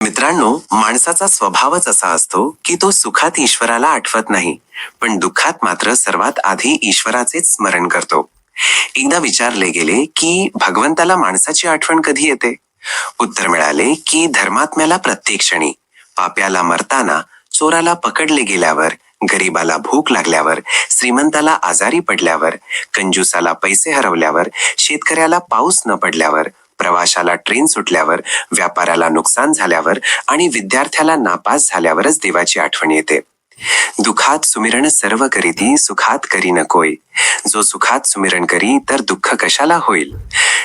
मित्रांनो, माणसाचा स्वभावच असा असतो की तो सुखात ईश्वराला आठवत नाही, पण दुःखात मात्र सर्वात आधी ईश्वराचेच स्मरण करतो. एकदा विचारले गेले की भगवंताला माणसाची आठवण कधी येते? उत्तर मिळाले की धर्मात्म्याला प्रत्येक क्षणी, पाप्याला मरताना, चोराला पकडले गेल्यावर, गरीबाला भूक लागल्यावर, श्रीमंताला आजारी पडल्यावर, कंजूसाला पैसे हरवल्यावर, शेतकऱ्याला पाऊस न पडल्यावर, प्रवाशाला ट्रेन सुटल्यावर, व्यापाऱ्याला नुकसान झाल्यावर आणि विद्यार्थ्याला नापास झाल्यावरच देवाची आठवण येते. दुःखात सुमिरण सर्व करीती, सुखात करी नकोय. जो सुखात सुमिरण करी तर दुःख कशाला होईल.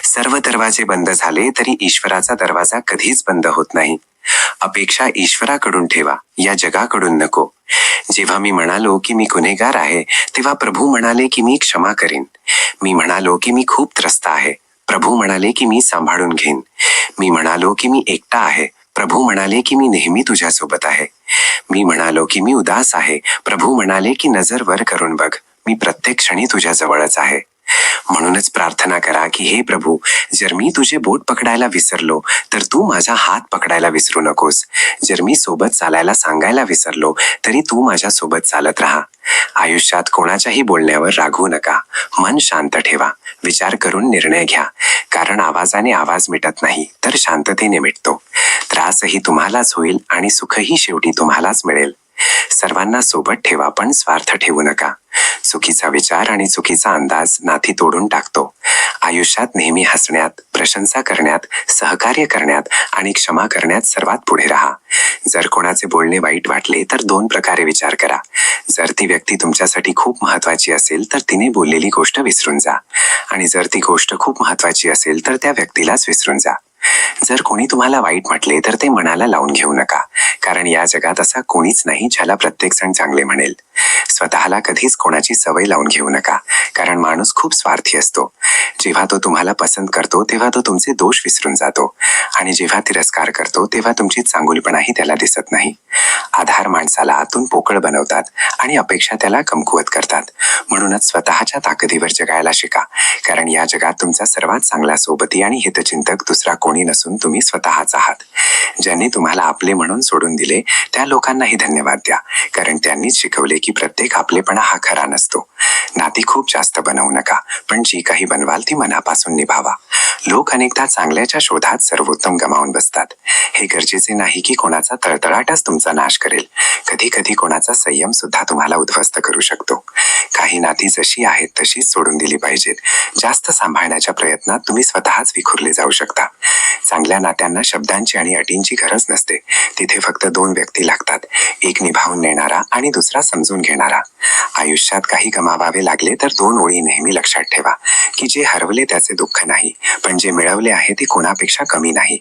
सर्व दरवाजे बंद झाले तरी ईश्वराचा दरवाजा कधीच बंद होत नाही. अपेक्षा ईश्वराकडून ठेवा, या जगाकडून नको. जेव्हा मी म्हणालो की मी गुन्हेगार आहे, तेव्हा प्रभू म्हणाले की मी क्षमा करीन. मी म्हणालो की मी खूप त्रस्त आहे, प्रभू म्हणाले की मी सांभाळून घेईन. मी म्हणालो की मी एकटा आहे, प्रभू म्हणाले की मी नेहमी तुझ्यासोबत आहे. मी म्हणालो की मी उदास आहे, प्रभू म्हणाले की नजर वर करून बघ, मी प्रत्येक क्षणी तुझ्या जवळच आहे. म्हणूनच प्रार्थना करा की हे प्रभू, जर मी तुझे बोट पकडायला विसरलो तर तू माझा हात पकडायला विसरू नकोस. जर मी सोबत चालायला सांगायला विसरलो तरी तू माझ्या सोबत चालत राहा. आयुष्यात कोणाच्याही बोलण्यावर रागवू नका. मन शांत ठेवा, विचार करून निर्णय घ्या. कारण आवाजाने आवाज मिटत नाही, तर शांततेने मिटतो. त्रासही तुम्हालाच होईल आणि सुखही शेवटी तुम्हालाच मिळेल. सर्वांना सोबत ठेवा, पण स्वार्थ ठेवू नका. चुकीचा विचार आणि चुकीचा अंदाज नाती तोडून टाकतो. आयुष्यात नेहमी हसण्यात, प्रशंसा करण्यात, सहकार्य करण्यात आणि क्षमा करण्यात सर्वात पुढे राहा. जर कोणाचे बोलणे वाईट वाटले तर 2 प्रकारे विचार करा. जर ती व्यक्ती तुमच्यासाठी खूप महत्वाची असेल तर तिने बोललेली गोष्ट विसरून जा, आणि जर ती गोष्ट खूप महत्वाची असेल तर त्या व्यक्तीलाच विसरून जा. जर कोणी तुम्हाला वाईट म्हटले तर ते मनाला लावून घेऊ नका, कारण या जगात असा कोणीच नाही ज्याला प्रत्येक जण चांगले म्हणेल. स्वतःला कधीच कोणाची सवय लावून घेऊ नका, कारण माणूस खूप स्वार्थी असतो. जेव्हा तो तुम्हाला पसंत करतो तेव्हा तो तुमचे दोष विसरून जातो, आणि जेव्हा तिरस्कार करतो तेव्हा तुमची चांगुलपणाही त्याला दिसत नाही. आधार माणसाला आतून पोकळ बनवतात आणि अपेक्षा त्याला कमकुवत करतात. म्हणूनच स्वतःच्या ताकदीवर जगायला शिका, कारण या जगात तुमचा सर्वात चांगला सोबती आणि हितचिंतक दुसरा कोणी नसून तुम्ही स्वतःच आहात. ज्यांनी तुम्हाला आपले म्हणून सोडून दिले त्या लोकांनाही धन्यवाद द्या, कारण त्यांनीच शिकवले की प्रत्येक आपलेपणा हा खरा नसतो. नाती खूप जास्त बनवू नका, पण जी काही बनवाल ती मनापासून निभावा. लोक अनेकदा चांगल्याच्या शोधात सर्वोत्तम गमावून बसतात. हे गरजेचे नाही की कोणाचा तळतळाटच तुमचा नाश करेल. कधी कधी कोणाचा संयम सुद्धा तुम्हाला उद्ध्वस्त करू शकतो. काही नाती जशी आहेत तशीच सोडून दिली पाहिजेत. जास्त सांभाळण्याच्या प्रयत्नात तुम्ही स्वतःच विखुरले जाऊ शकता. चांगल्या नात्यांना शब्दांची आणि अटींची गरज नसते. तिथे फक्त 2 व्यक्ती लागतात, एक निभावून नेणारा आणि दुसरा समजून घेणारा. आयुष्यात काही गमावावे लागले तर 2 ओळी नेहमी लक्षात ठेवा, की जे हरवले त्याचे दुःख नाही, पण जे मिळवले आहे ते कोणापेक्षा कमी नाही.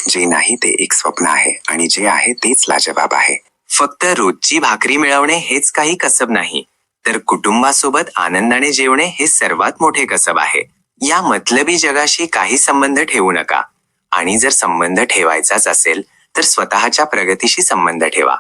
जे नाही ते एक स्वप्न आहे, आणि जे आहे तेच लाजवाब आहे. फक्त रोजची भाकरी मिळवणे हेच काही कसब नाही, तर कुटुंबासोबत आनंदाने जेवणे हे सर्वात मोठे कसब आहे. या मतलबी जगाशी काही संबंध ठेवू नका, आणि जर संबंध ठेवायचाच असेल तर स्वतःच्या प्रगतीशी संबंध ठेवा.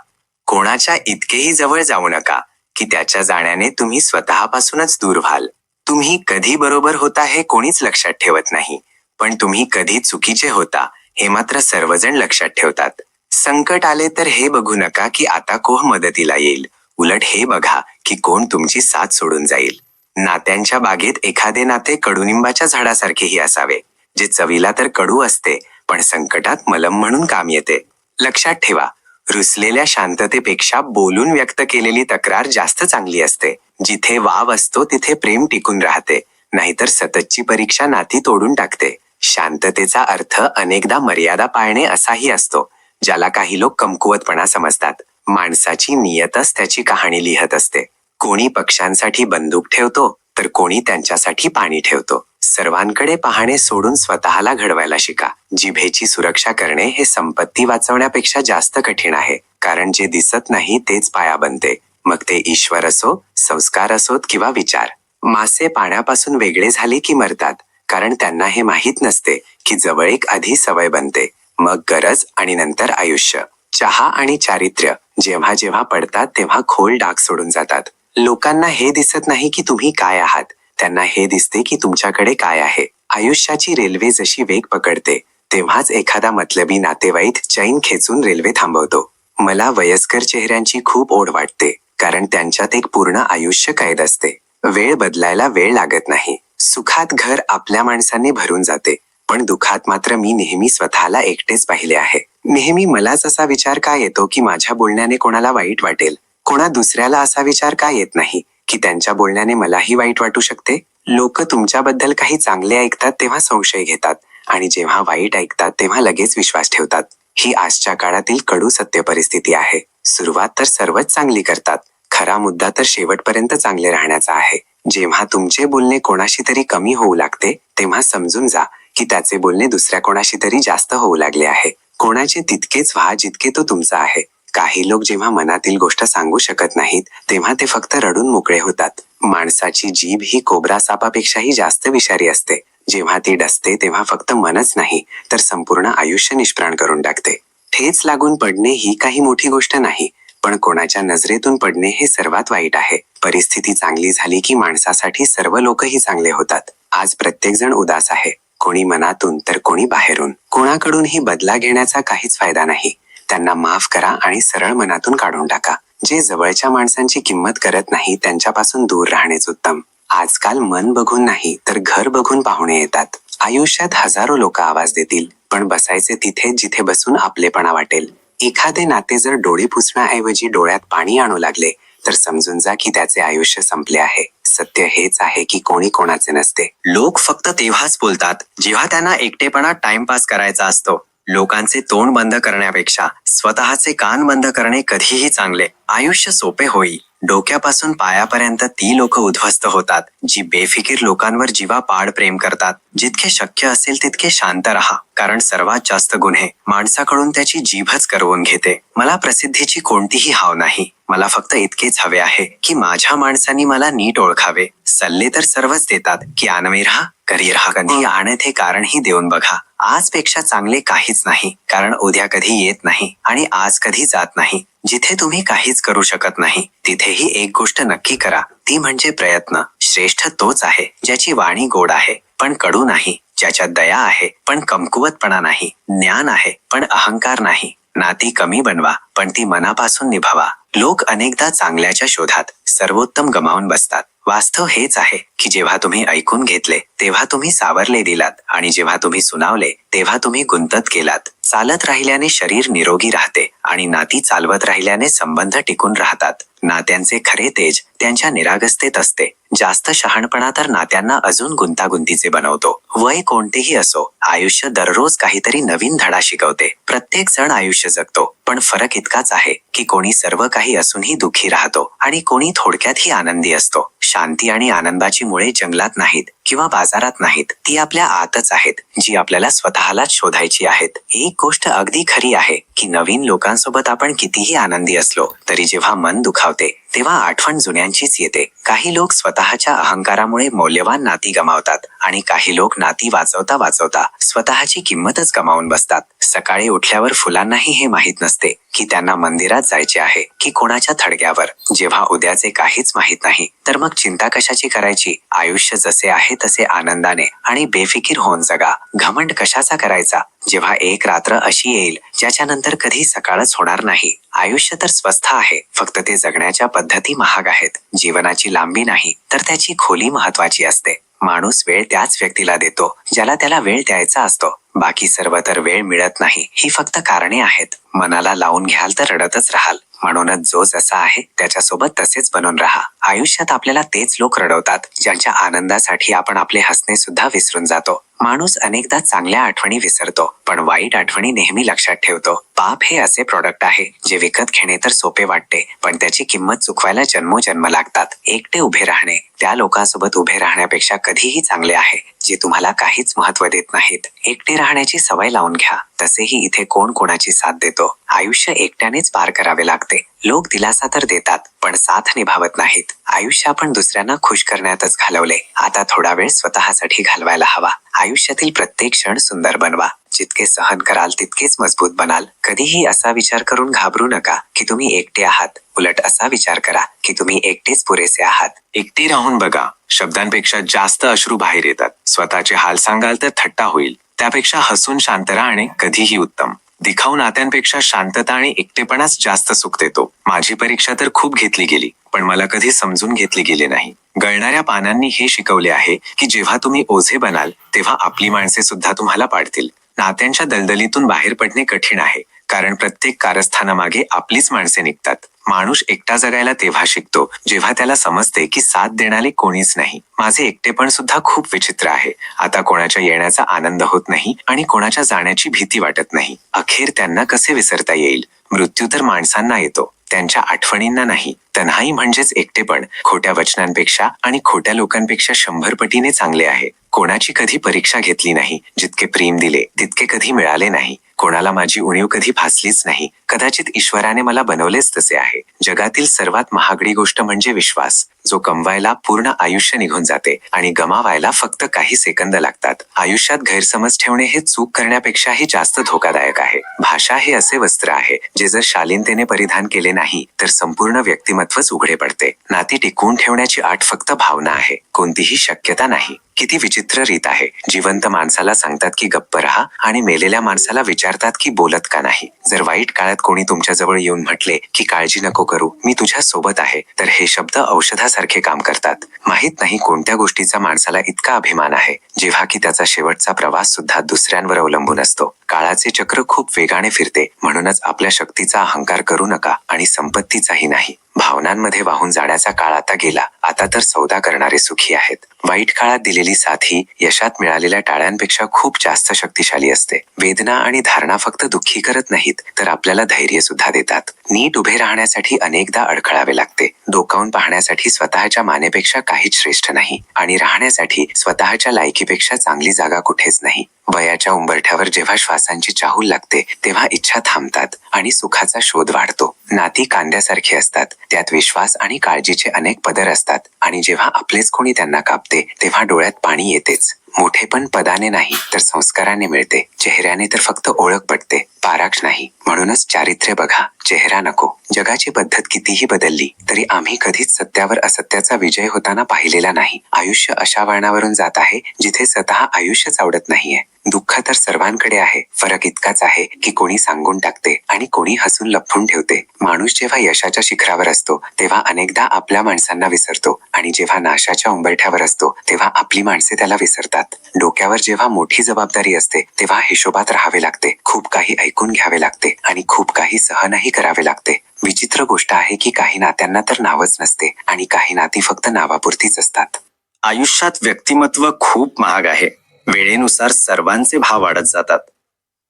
कोणाच्या इतकेही जवळ जाऊ नका की त्याच्या जाण्याने तुम्ही स्वतःपासूनच दूर व्हाल. तुम्ही कधी बरोबर होता हे कोणीच लक्षात ठेवत नाही, पण तुम्ही कधी चुकीचे होता हे मात्र सर्वजण लक्षात ठेवतात. संकट आले तर हे बघू नका की आता कोण मदतीला येईल, उलट हे बघा की कोण तुमची साथ सोडून जाईल. नात्यांच्या बागेत एखादे नाते कडुनिंबाच्या झाडासारखेही असावे, जे चवीला तर कडू असते पण संकटात मलम म्हणून काम येते. लक्षात ठेवा, रुसलेल्या शांततेपेक्षा बोलून व्यक्त केलेली तक्रार जास्त चांगली असते. जिथे वाव असतो तिथे प्रेम टिकून राहते, नाहीतर सततची परीक्षा नाती तोडून टाकते. शांततेचा अर्थ अनेकदा मर्यादा पाळणे असाही असतो, ज्याला काही लोक कमकुवतपणा समजतात. माणसाची नियतच त्याची कहाणी लिहत असते. कोणी पक्ष्यांसाठी बंदूक ठेवतो तर कोणी त्यांच्यासाठी पाणी ठेवतो. सर्वांकडे पाहणे सोडून स्वतःला घडवायला शिका. जिभेची सुरक्षा करणे हे संपत्ती वाचवण्यापेक्षा जास्त कठीण आहे, कारण जे दिसत नाही तेच पाया बनते. मग ते ईश्वर असो, संस्कार असोत किंवा विचार. मासे पाण्यापासून वेगळे झाले की मरतात, कारण त्यांना हे माहीत नसते की जवळ एक आधी सवय बनते, मग गरज आणि नंतर आयुष्य. चहा आणि चारित्र्य जेव्हा जेव्हा पडतात तेव्हा खोल डाग सोडून जातात. लोकांना हे दिसत नाही की तुम्ही काय आहात, त्यांना हे दिसते की तुमच्याकडे काय आहे. आयुष्याची रेल्वे जशी वेग पकडते तेव्हाच एखादा मतलबी नातेवाईक चैन खेचून रेल्वे थांबवतो. मला वयस्कर चेहऱ्यांची खूप ओढ वाटते, कारण त्यांच्यात एक पूर्ण आयुष्य कैद असते. वेळ बदलायला वेळ लागत नाही. सुखात घर आपल्या माणसांनी भरून जाते, पण दुःखात मात्र मी नेहमी स्वतःला एकटेच पाहिले आहे. नेहमी मलाच असा विचार का येतो की माझ्या बोलण्याने कोणाला वाईट वाटेल. कोणा दुसऱ्याला असा विचार का येत नाही की त्यांच्या बोलण्याने मलाही वाईट वाटू शकते. लोक तुमच्याबद्दल काही चांगले ऐकतात तेव्हा संशय घेतात, आणि जेव्हा वाईट ऐकतात तेव्हा लगेच विश्वास ठेवतात. ही आजच्या काळातील कडू सत्य परिस्थिती आहे. सुरुवात तर सर्वच चांगली करतात, खरा मुद्दा तर शेवटपर्यंत चांगले राहण्याचा आहे. जेव्हा तुमचे बोलणे कोणाशी तरी कमी होऊ लागते, तेव्हा समजून जा की त्याचे बोलणे दुसऱ्या कोणाशी तरी जास्त होऊ लागले आहे. कोणाचे तितकेच व्हा जितके तो तुमचा आहे. काही लोक जेव्हा मनातील गोष्ट सांगू शकत नाहीत, तेव्हा ते फक्त रडून मोकळे होतात. माणसाची जीभ ही कोब्रा सापापेक्षाही जास्त विषारी असते. जेव्हा ती डसते तेव्हा फक्त मनच नाही, तर संपूर्ण आयुष्य निष्प्राण करून टाकते. ठेच लागून पडणे ही काही मोठी गोष्ट नाही, पण कोणाच्या नजरेतून पडणे हे सर्वात वाईट आहे. परिस्थिती चांगली झाली की माणसासाठी सर्व लोकही चांगले होतात. आज प्रत्येकजण उदास आहे, कोणी मनातून तर कोणी बाहेरून. कोणाकडूनही बदला घेण्याचा काहीच फायदा नाही. त्यांना माफ करा आणि सरळ मनातून काढून टाका. जे जवळच्या माणसांची किंमत करत नाही त्यांच्यापासून दूर राहणेच उत्तम. आजकाल मन बघून नाही तर घर बघून पाहुणे येतात. आयुष्यात हजारो लोक आवाज देतील, पण बसायचे तिथे जिथे बसून आपलेपणा वाटेल. एखादे नाते जर डोळे पुसण्याऐवजी डोळ्यात पाणी आणू लागले, तर समजून जा की त्याचे आयुष्य संपले आहे. सत्य हेच आहे की कोणी कोणाचे नसते. लोक फक्त तेव्हाच बोलतात जेव्हा त्यांना एकटेपणा टाइमपास करायचा असतो. लोकांचे तोंड बंद करण्यापेक्षा स्वतःचे कान बंद करणे कधीही चांगले. आयुष्य सोपे होईल. डोक्यापासून पायापर्यंत ती लोक उद्ध्वस्त होतात जी बेफिकीर लोकांवर जीवापाड प्रेम करतात. जितके शक्य असेल तितके शांत राहा, कारण सर्वात जास्त गुन्हे माणसाकडून त्याची जीभच करवून घेते. मला प्रसिद्धीची कोणतीही हाव नाही. मला फक्त इतकेच हवे आहे की माझ्या माणसांनी मला नीट ओळखावे. सल्ले तर सर्वच देतात की आनवी राहा, कधी राहा, कधी आणत हे कारणही देऊन बघा. आजपेक्षा चांगले काहीच नाही, कारण उद्या कधी येत नाही आणि आज कधी जात नाही. जिथे तुम्ही काहीच करू शकत नाही, तिथेही एक गोष्ट नक्की करा, ती म्हणजे प्रयत्न. श्रेष्ठ तोच आहे ज्याची वाणी गोड आहे पण कडू नाही, ज्याच्यात दया आहे पण कमकुवतपणा नाही, ज्ञान आहे पण अहंकार नाही. नाती कमी बनवा पण ती मनापासून निभावा. लोक अनेकदा चांगल्याच्या शोधात सर्वोत्तम गमावून बसतात. वास्तव हेच आहे की जेव्हा तुम्ही ऐकून घेतले तेव्हा तुम्ही सावरले दिलात, आणि जेव्हा तुम्ही सुनावले तेव्हा तुम्ही गुंतत गेलात. चालत राहिल्याने शरीर निरोगी राहते आणि नाती चालवत राहिल्याने संबंध टिकून राहतात. नात्यांचे खरे तेज त्यांच्या निरागसतेत असते. जास्त शहाणपणा तर नात्यांना अजून गुंतागुंतीचे बनवतो. वय कोणतेही असो, आयुष्य दररोज काहीतरी नवीन धडा शिकवते. प्रत्येक जण आयुष्य जगतो, पण फरक इतकाच आहे की कोणी सर्व काही असूनही दुःखी राहतो आणि कोणी थोडक्यातही आनंदी असतो. शांती आणि आनंदाची मुळे जंगलात नाहीत किंवा बाजारात नाहीत, ती आपल्या आतच आहेत, जी आपल्याला स्वतःलाच शोधायची आहेत. एक गोष्ट अगदी खरी आहे की नवीन लोकांसोबत आपण कितीही आनंदी असलो तरी जेव्हा मन दुखावते तेव्हा आठवण जुन्यांचीच येते. काही लोक स्वतःच्या अहंकारामुळे मौल्यवान नाती गमावतात आणि काही लोक नाती वाचवता वाचवता स्वतःची किंमतच गमावून बसतात. सकाळी उठल्यावर फुलांनाही हे माहीत नसते की त्यांना मंदिरात जायचे आहे की कोणाच्या थडग्यावर. जेव्हा उद्याचे काहीच माहीत नाही, तर मग चिंता कशाची करायची. आयुष्य जसे आहे तसे आनंदाने आणि बेफिकीर होऊन जगा. घमंड कशाचा करायचा जेव्हा एक रात्र अशी येईल ज्याच्यानंतर कधी सकाळच होणार नाही. आयुष्य तर स्वस्थ आहे, फक्त ते जगण्याच्या पद्धती महाग आहेत. जीवनाची लांबी नाही तर त्याची खोली महत्वाची असते. माणूस वेळ त्याच व्यक्तीला देतो ज्याला त्याला वेळ द्यायचा असतो. बाकी सर्व तर वेळ मिळत नाही, ही फक्त कारणे आहेत. मनाला लावून घ्याल तर रडतच राहाल. म्हणूनच जो जसा आहे त्याच्यासोबत तसेच बनून राहा. आयुष्यात आपल्याला तेच लोक रडवतात ज्यांच्या आनंदासाठी आपण आपले हसणे सुद्धा विसरून जातो. माणूस अनेकदा चांगल्या आठवणी विसरतो, पण वाईट आठवणी नेहमी लक्षात ठेवतो. पाप हे असे प्रोडक्ट आहे जे विकत घेणे तर सोपे वाटते, पण त्याची किंमत चुकवायला जन्मोजन्म लागतात. एकटे उभे राहणे त्या लोकांसोबत उभे राहण्यापेक्षा कधीही चांगले आहे जे तुम्हाला काहीच महत्त्व देत नाहीत. एकटे राहण्याची सवय लावून घ्या. तसेही इथे कोण कोणाची साथ देतो. आयुष्य एकट्यानेच पार करावे लागते. लोक दिलासा तर देतात पण साथ निभावत नाहीत. आयुष्य आपण दुसऱ्यांना खुश करण्यातच घालवले. आता थोडा वेळ स्वतःसाठी घालवायला हवा. आयुष्यातील प्रत्येक क्षण सुंदर बनवा. जितके सहन कराल तितकेच मजबूत बनाल. कधीही असा विचार करून घाबरू नका की तुम्ही एकटे आहात. उलट असा विचार करा की तुम्ही एकटेच पुरेसे आहात. एकटे राहून बघा, शब्दांपेक्षा जास्त अश्रू बाहेर येतात. स्वतःचे हाल सांगाल तर थट्टा होईल. त्यापेक्षा हसून शांत राहणे कधीही उत्तम. दिखाऊ नात्यांपेक्षा शांतता आणि एकटेपणाच जास्त सुख देतो. माझी परीक्षा तर खूप घेतली गेली पण मला कधी समजून घेतली गेले नाही. गळणाऱ्या पानांनी हे शिकवले आहे की जेव्हा तुम्ही ओझे बनाल तेव्हा आपली माणसे सुद्धा तुम्हाला पाडतील. नात्यांच्या दलदलीतून बाहेर पडणे कठीण आहे कारण प्रत्येक कारस्थानामागे आपलीच माणसे निघतात. माणूस एकटा जगायला तेव्हा शिकतो जेव्हा त्याला समजते की साथ देणारे कोणीच नाही. माझे एकटेपण सुद्धा खूप विचित्र आहे. आता कोणाच्या येण्याचा आनंद होत नाही आणि कोणाच्या जाण्याची भीती वाटत नाही. अखेर त्यांना कसे विसरता येईल? मृत्यू तर माणसांना येतो, त्यांच्या आठवणींना नाही. तन्हाई म्हणजेच एकटेपण खोट्या वचनांपेक्षा आणि खोट्या लोकांपेक्षा 100 पटीने चांगले आहे. कोणाची कधी परीक्षा घेतली नाही. जितके प्रेम दिले तितके कधी मिळाले नाही. कोणाला माझी उणीव कधी भासलीच नाही. कदाचित ईश्वराने मला बनवलेच तसे आहे. जगातील सर्वात महागडी गोष्ट म्हणजे विश्वास, जो कमवायला पूर्ण आयुष्य निघून जाते आणि गमावायला फक्त काही सेकंद लागतात. आयुष्यात गैरसमज ठेवणे हे चूक करण्यापेक्षाही जास्त धोकादायक आहे. भाषा हे असे वस्त्र आहे जे जर शालीनतेने परिधान केले नाही तर संपूर्ण व्यक्तिमत्वच उघडे पडते. नाती टिकवून ठेवण्याची अट फक्त भावना आहे, कोणतीही शक्यता नाही. किती विचित्र रीत आहे. जिवंत माणसाला सांगतात की गप्प राहा आणि मेलेल्या माणसाला विचारतात की बोलत का नाही. जर वाईट काळात कोणी तुमच्याजवळ येऊन म्हटले की काळजी नको करू, मी तुझ्या सोबत आहे, तर हे शब्द औषधासारखे काम करतात. माहित नाही कोणत्या गोष्टीचा माणसाला इतका अभिमान आहे जेव्हा की त्याचा शेवटचा प्रवास सुद्धा दुसऱ्यांवर अवलंबून असतो. काळाचे चक्र खूप वेगाने फिरते, म्हणूनच आपल्या शक्तीचा अहंकार करू नका आणि संपत्तीचाही नाही. भावनांमध्ये वाहून जाण्याचा काळ आता गेला. आता तर सौदा करणारे सुखी आहेत. वाईट काळात दिलेली साथ ही यशात मिळालेल्या टाळ्यांपेक्षा खूप जास्त शक्तिशाली असते. वेदना आणि धारणा फक्त दुःखी करत नाहीत तर आपल्याला धैर्य सुद्धा देतात. नीट उभे राहण्यासाठी अनेकदा अडखळावे लागते. डोकावून पाहण्यासाठी स्वतःच्या मानेपेक्षा काहीच श्रेष्ठ नाही आणि राहण्यासाठी स्वतःच्या लायकीपेक्षा चांगली जागा कुठेच नाही. वयाच्या उंबरठ्यावर जेव्हा श्वासांची चाहूल लागते तेव्हा इच्छा थांबतात आणि सुखाचा शोध वाढतो. नाती कांद्यासारखी असतात, त्यात विश्वास आणि काळजीचे अनेक पदर असतात आणि जेव्हा आपलेच कोणी त्यांना कापते तेव्हा डोळ्यात पाणी येतेच. मोठेपण पदाने नाही तर संस्काराने मिळते. चेहऱ्याने तर फक्त ओळख पटते, पाराक्ष नाही. म्हणूनच चारित्र्य बघा, चेहरा नको. जगाची पद्धत कितीही बदलली तरी आम्ही कधीच सत्यावर असत्याचा विजय होताना पाहिलेला नाही. आयुष्य अशा वळणावरून जात आहे जिथे स्वतः आयुष्यच आवडत नाहीये. दुःख तर सर्वांकडे आहे, फरक इतकाच आहे की कोणी सांगून टाकते आणि कोणी हसून लपवून ठेवते. माणूस जेव्हा यशाच्या शिखरावर असतो तेव्हा अनेकदा आपल्या माणसांना विसरतो आणि जेव्हा नाशाच्या उंबरठ्यावर असतो तेव्हा आपली माणसे त्याला विसरतात. डोक्यावर जेव्हा मोठी जबाबदारी असते तेव्हा हिशोबात राहावे लागते, खूप काही ऐकून घ्यावे लागते आणि खूप काही सहनही करावे लागते. विचित्र गोष्ट आहे की काही नात्यांना तर नावच नसते आणि काही नाती फक्त नावापुरतीच असतात. आयुष्यात व्यक्तिमत्व खूप महाग आहे. वेळेनुसार सर्वांचे भाव वाढत जातात.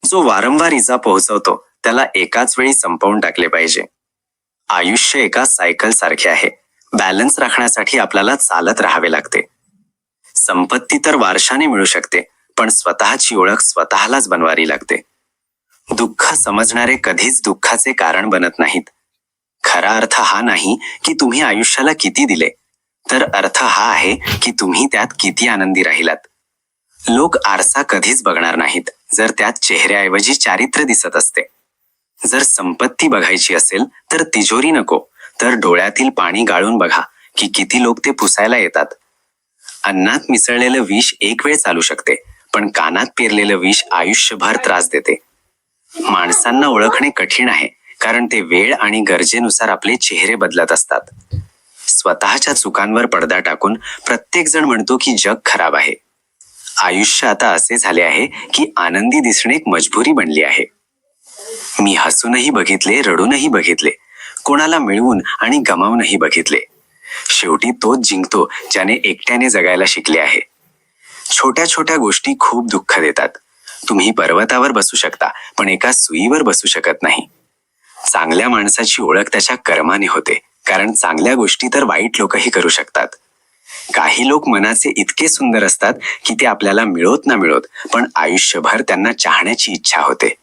जो वारंवार इजा पोहोचवतो त्याला एकाच वेळी संपवून टाकले पाहिजे. आयुष्य एका सायकल सारखे आहे. बॅलन्स राखण्यासाठी आपल्याला चालत राहावे लागते. संपत्ती तर वारशाने मिळू शकते पण स्वतःची ओळख स्वतःलाच बनवावी लागते. दुःख समजणारे कधीच दुःखाचे कारण बनत नाहीत. खरा अर्थ हा नाही की तुम्ही आयुष्याला किती दिले, तर अर्थ हा आहे की तुम्ही त्यात किती आनंदी राहिलात. लोक आरसा कधीच बघणार नाहीत जर त्यात चेहऱ्याऐवजी चारित्र्य दिसत असते. जर संपत्ती बघायची असेल तर तिजोरी नको, तर डोळ्यातील पाणी गाळून बघा की किती लोक ते पुसायला येतात. अन्नात मिसळलेलं विष एक वेळ चालू शकते पण कानात पेरलेलं विष आयुष्यभर त्रास देते. माणसांना ओळखणे कठीण आहे कारण ते वेळ आणि गरजेनुसार आपले चेहरे बदलत असतात. स्वतःच्या चुकांवर पडदा टाकून प्रत्येक जण म्हणतो की जग खराब आहे. आयुष्य आता असे झाले आहे की आनंदी दिसणे एक मजबुरी बनली आहे. मी हसूनही बघितले, रडूनही बघितले, कोणाला मिळवून आणि गमावूनही बघितले. शेवटी तोच जिंकतो ज्याने एकट्याने जगायला शिकले आहे. छोट्या छोट्या गोष्टी खूप दुःख देतात. तुम्ही पर्वतावर बसू शकता पण एका सुईवर बसू शकत नाही. चांगल्या माणसाची ओळख त्याच्या कर्माने होते, कारण चांगल्या गोष्टी तर वाईट लोकही करू शकतात. काही लोक मनाचे इतके सुंदर असतात की ते आपल्याला मिळोत ना मिळोत पण आयुष्यभर त्यांना चाहण्याची इच्छा होते.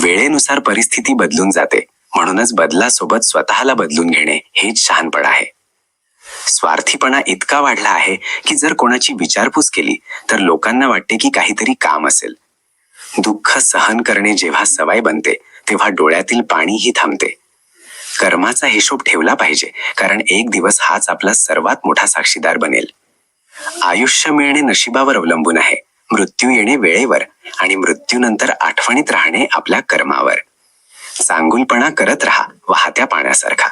वेळेनुसार परिस्थिती बदलून जाते म्हणूनच बदलासोबत स्वतःला बदलून घेणे हेच शहाणपण आहे. स्वार्थीपणा इतका वाढला आहे की जर कोणाची विचारपूस केली तर लोकांना वाटते की काहीतरी काम असेल. दुःख सहन करणे जेव्हा सवय बनते तेव्हा डोळ्यातील पाणीही थांबते. कर्माचा हिशोब ठेवला पाहिजे, कारण एक दिवस हाच आपला सर्वात मोठा साक्षीदार बनेल. आयुष्य मिळणे नशिबावर अवलंबून आहे, मृत्यू येणे वेळेवर, आणि मृत्यूनंतर आठवणीत राहणे आपल्या कर्मावर. चांगुलपणा करत राहा वाहत्या पाण्यासारखा,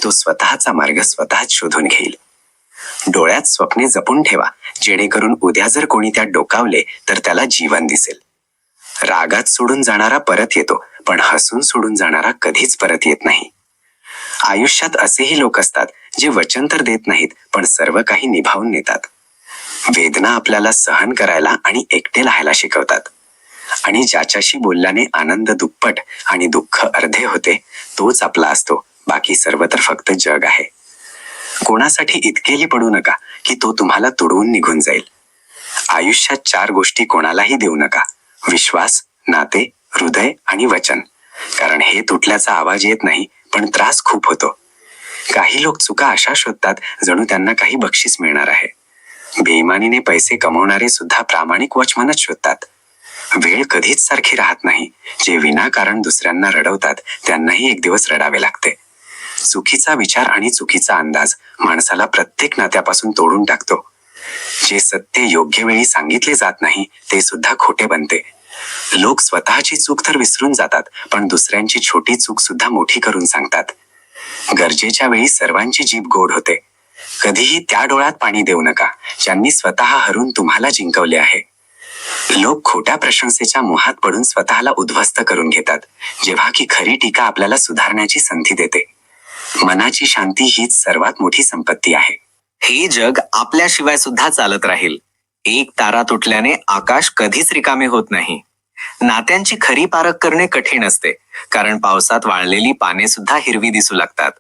तो स्वतःचा मार्ग स्वतःच शोधून घेईल. डोळ्यात स्वप्ने जपून ठेवा, जेणेकरून उद्या जर कोणी त्यात डोकावले तर त्याला जीवन दिसेल. रागात सोडून जाणारा परत येतो, पण हसून सोडून जाणारा कधीच परत येत नाही. आयुष्यात असेही लोक असतात जे वचन तर देत नाहीत, पण सर्व काही निभावून नेतात. वेदना आपल्याला सहन करायला आणि एकटे राहायला शिकवतात. आणि ज्याच्याशी बोलल्याने आनंद दुप्पट आणि दुःख अर्धे होते तोच आपला असतो. बाकी सर्व तर फक्त जग आहे. कोणासाठी इतकेही पडू नका की तो तुम्हाला तुडवून निघून जाईल. आयुष्यात 4 गोष्टी कोणालाही देऊ नका: विश्वास, नाते, हृदय आणि वचन. कारण हे तुटल्याचा आवाज येत नाही, पण त्रास खूप होतो. काही लोक चुका अशा शोधतात जणू त्यांना काही बक्षीस मिळणार आहे. बेईमानीने पैसे कमवणारे सुद्धा प्रामाणिक वॉचमनच शोधतात. वेळ कधीच सारखी राहत नाही. जे विनाकारण दुसऱ्यांना रडवतात त्यांनाही एक दिवस रडावे लागते. चुकीचा विचार आणि चुकीचा अंदाज माणसाला प्रत्येक नात्यापासून तोडून टाकतो. जे सत्य योग्य वेळी सांगितले जात नाही ते सुद्धा खोटे बनते. लोक स्वतःची चूक तर विसरून जातात, पण दुसऱ्यांची छोटी चूक सुद्धा मोठी करून सांगतात. गरजेच्या वेळी सर्वांची जीभ गोड होते. कधीही त्या डोळ्यात पाणी देऊ नका ज्यांनी स्वतः हरून तुम्हाला जिंकवले आहे. लोक खोट्या प्रशंसेच्या मोहात पडून स्वतःला उद्ध्वस्त करून घेतात, जेव्हा की खरी टीका आपल्याला सुधारण्याची संधी देते. मनाची शांती हीच सर्वात मोठी संपत्ती आहे. हे जग आपल्याशिवाय सुद्धा चालत राहील. एक तारा तुटल्याने आकाश कधीच रिकामे होत नाही. नात्यांची खरी पारख करणे कठीण असते, कारण पावसात वाळलेली पाने सुद्धा हिरवी दिसू लागतात.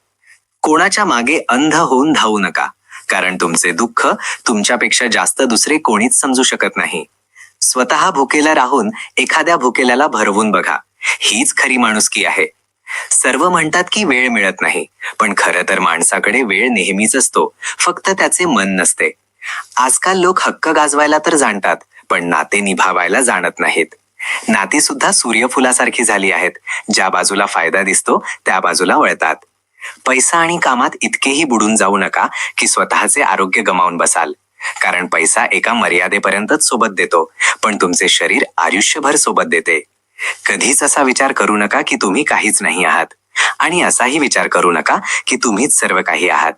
कोणाच्या मागे अंध होऊन धावू नका, कारण तुमचे दुःख तुमच्यापेक्षा जास्त दुसरे कोणीच समजू शकत नाही. स्वतः भुकेला राहून एखाद्या भुकेल्याला भरवून बघा, हीच खरी माणुसकी आहे. सर्व म्हणतात की वेळ मिळत नाही, पण खरं तर माणसाकडे वेळ नेहमीच असतो, फक्त त्याचे मन नसते. आजकाल लोक हक्क गाजवायला तर जाणतात, पण नाते निभावायला जाणत नाहीत. नाती सुद्धा सूर्यफुलासारखी झाली आहेत, ज्या बाजूला फायदा दिसतो त्या बाजूला वळतात. पैसा आणि कामात इतकेही बुडून जाऊ नका की स्वतःचे आरोग्य गमावून बसाल, कारण पैसा एका मर्यादेपर्यंतच सोबत देतो, पण तुमचे शरीर आयुष्यभर सोबत देते. कधीच असा विचार करू नका की तुम्ही काहीच नाही आहात, आणि असाही विचार करू नका की तुम्हीच सर्व काही आहात.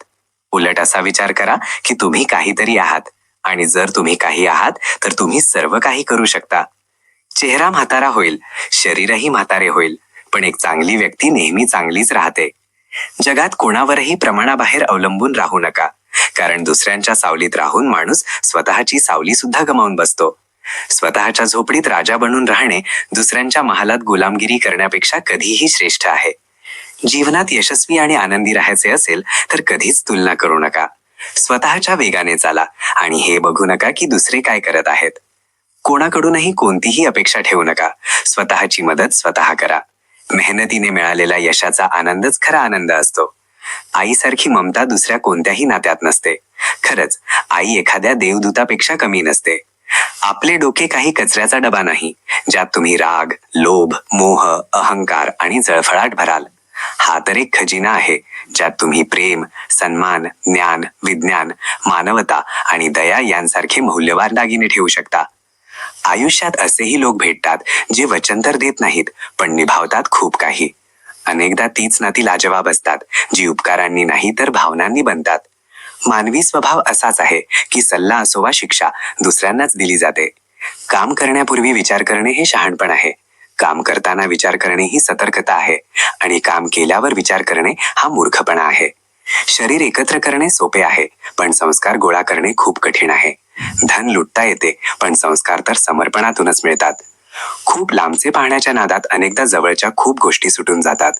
उलट असा विचार करा की तुम्ही काहीतरी आहात, आणि जर तुम्ही काही आहात तर तुम्ही सर्व काही करू शकता. चेहरा म्हातारा होईल, शरीरही म्हातारे होईल, पण एक चांगली व्यक्ती नेहमी चांगलीच राहते. जगात कोणावरही प्रमाणाबाहेर अवलंबून राहू नका, कारण दुसऱ्यांच्या सावलीत राहून माणूस स्वतःची सावली सुद्धा गमावून बसतो. स्वतःच्या झोपडीत राजा बनून राहणे दुसऱ्यांच्या महालात गुलामगिरी करण्यापेक्षा कधीही श्रेष्ठ आहे. जीवनात यशस्वी आणि आनंदी राहायचे असेल तर कधीच तुलना करू नका. स्वतःच्या वेगाने चाला आणि हे बघू नका की दुसरे काय करत आहेत. कोणाकडूनही कोणतीही अपेक्षा ठेवू नका. स्वतःची मदत स्वतः करा. मेहनतीने मिळालेल्या यशाचा आनंदच खरा आनंद असतो. आईसारखी ममता दुसऱ्या कोणत्याही नात्यात नसते. खरंच, आई एखाद्या देवदूतापेक्षा कमी नसते. आपले डोके काही कचऱ्याचा डबा नाही, ज्यात तुम्ही राग, लोभ, मोह, अहंकार आणि जळफळाट भराल. हा तर एक खजिना आहे, ज्यात तुम्ही प्रेम, सन्मान, ज्ञान, विज्ञान, मानवता आणि दया यांसारखे मौल्यवान दागिने ठेवू शकता. आयुष्यात असेही लोक भेटतात जे वचन तर देत नाहीत, पण निभावतात खूप काही. अनेकदा तीच नाती लाजवाब असतात, जी उपकारांनी नाही तर भावनांनी बनतात. मानवी स्वभाव असाच आहे की सल्ला असो वा शिक्षा दुसऱ्यांनाच दिली जाते. काम करण्यापूर्वी विचार करणे हे शहाणपण आहे. काम करताना विचार करणे ही सतर्कता आहे, आणि काम केल्यावर विचार करणे हा मूर्खपणा आहे. शरीर एकत्र करणे सोपे आहे, पण संस्कार गोळा करणे खूप कठीण आहे. धन लुटता येते, पण संस्कार तर समर्पणातूनच मिळतात. खूप लांबचे पाहण्याच्या नादात अनेकदा जवळच्या खूप गोष्टी सुटून जातात.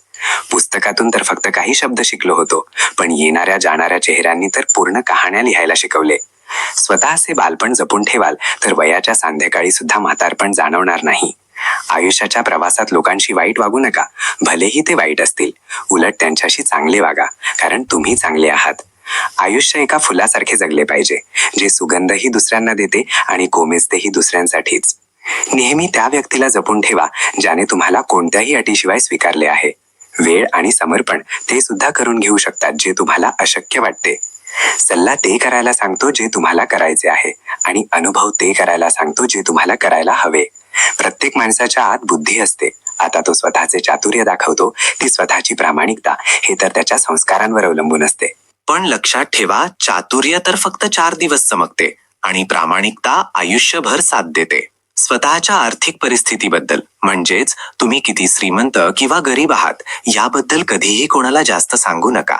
पुस्तकातून तर फक्त काही शब्द शिकलो होतो, पण येणाऱ्या जाणाऱ्या चेहऱ्यांनी तर पूर्ण कहाण्या लिहायला शिकवले. स्वतःचे बालपण जपून ठेवाल तर वयाच्या संध्याकाळी सुद्धा म्हातारपण जाणवणार नाही. आयुष्याच्या प्रवासात लोकांशी वाईट वागू नका, भलेही ते वाईट असतील. उलट त्यांच्याशी चांगले वागा, कारण तुम्ही चांगले आहात. आयुष्य एका फुलासारखे जगले पाहिजे, जे सुगंधही दुसऱ्यांना देते आणि कोमेजतेही दुसऱ्यांसाठीच. नेहमी त्या व्यक्तीला जपून ठेवा ज्याने तुम्हाला कोणत्याही अटीशिवाय स्वीकारले आहे. वेळ आणि समर्पण ते सुद्धा करून घेऊ शकतात जे तुम्हाला अशक्य वाटते. सल्ला ते करायला सांगतो जे तुम्हाला करायचे आहे, आणि अनुभव ते करायला सांगतो जे तुम्हाला करायला हवे. प्रत्येक माणसाच्या आत बुद्धी असते. आता तो स्वतःचे चातुर्य दाखवतो की स्वतःची प्रामाणिकता, हे तर त्याच्या संस्कारांवर अवलंबून असते. पण लक्षात ठेवा, चातुर्य तर फक्त 4 दिवस चमकते आणि प्रामाणिकता आयुष्यभर साथ देते. स्वतःच्या आर्थिक परिस्थितीबद्दल, म्हणजेच तुम्ही किती श्रीमंत किंवा गरीब आहात, याबद्दल कधीही कोणाला जास्त सांगू नका.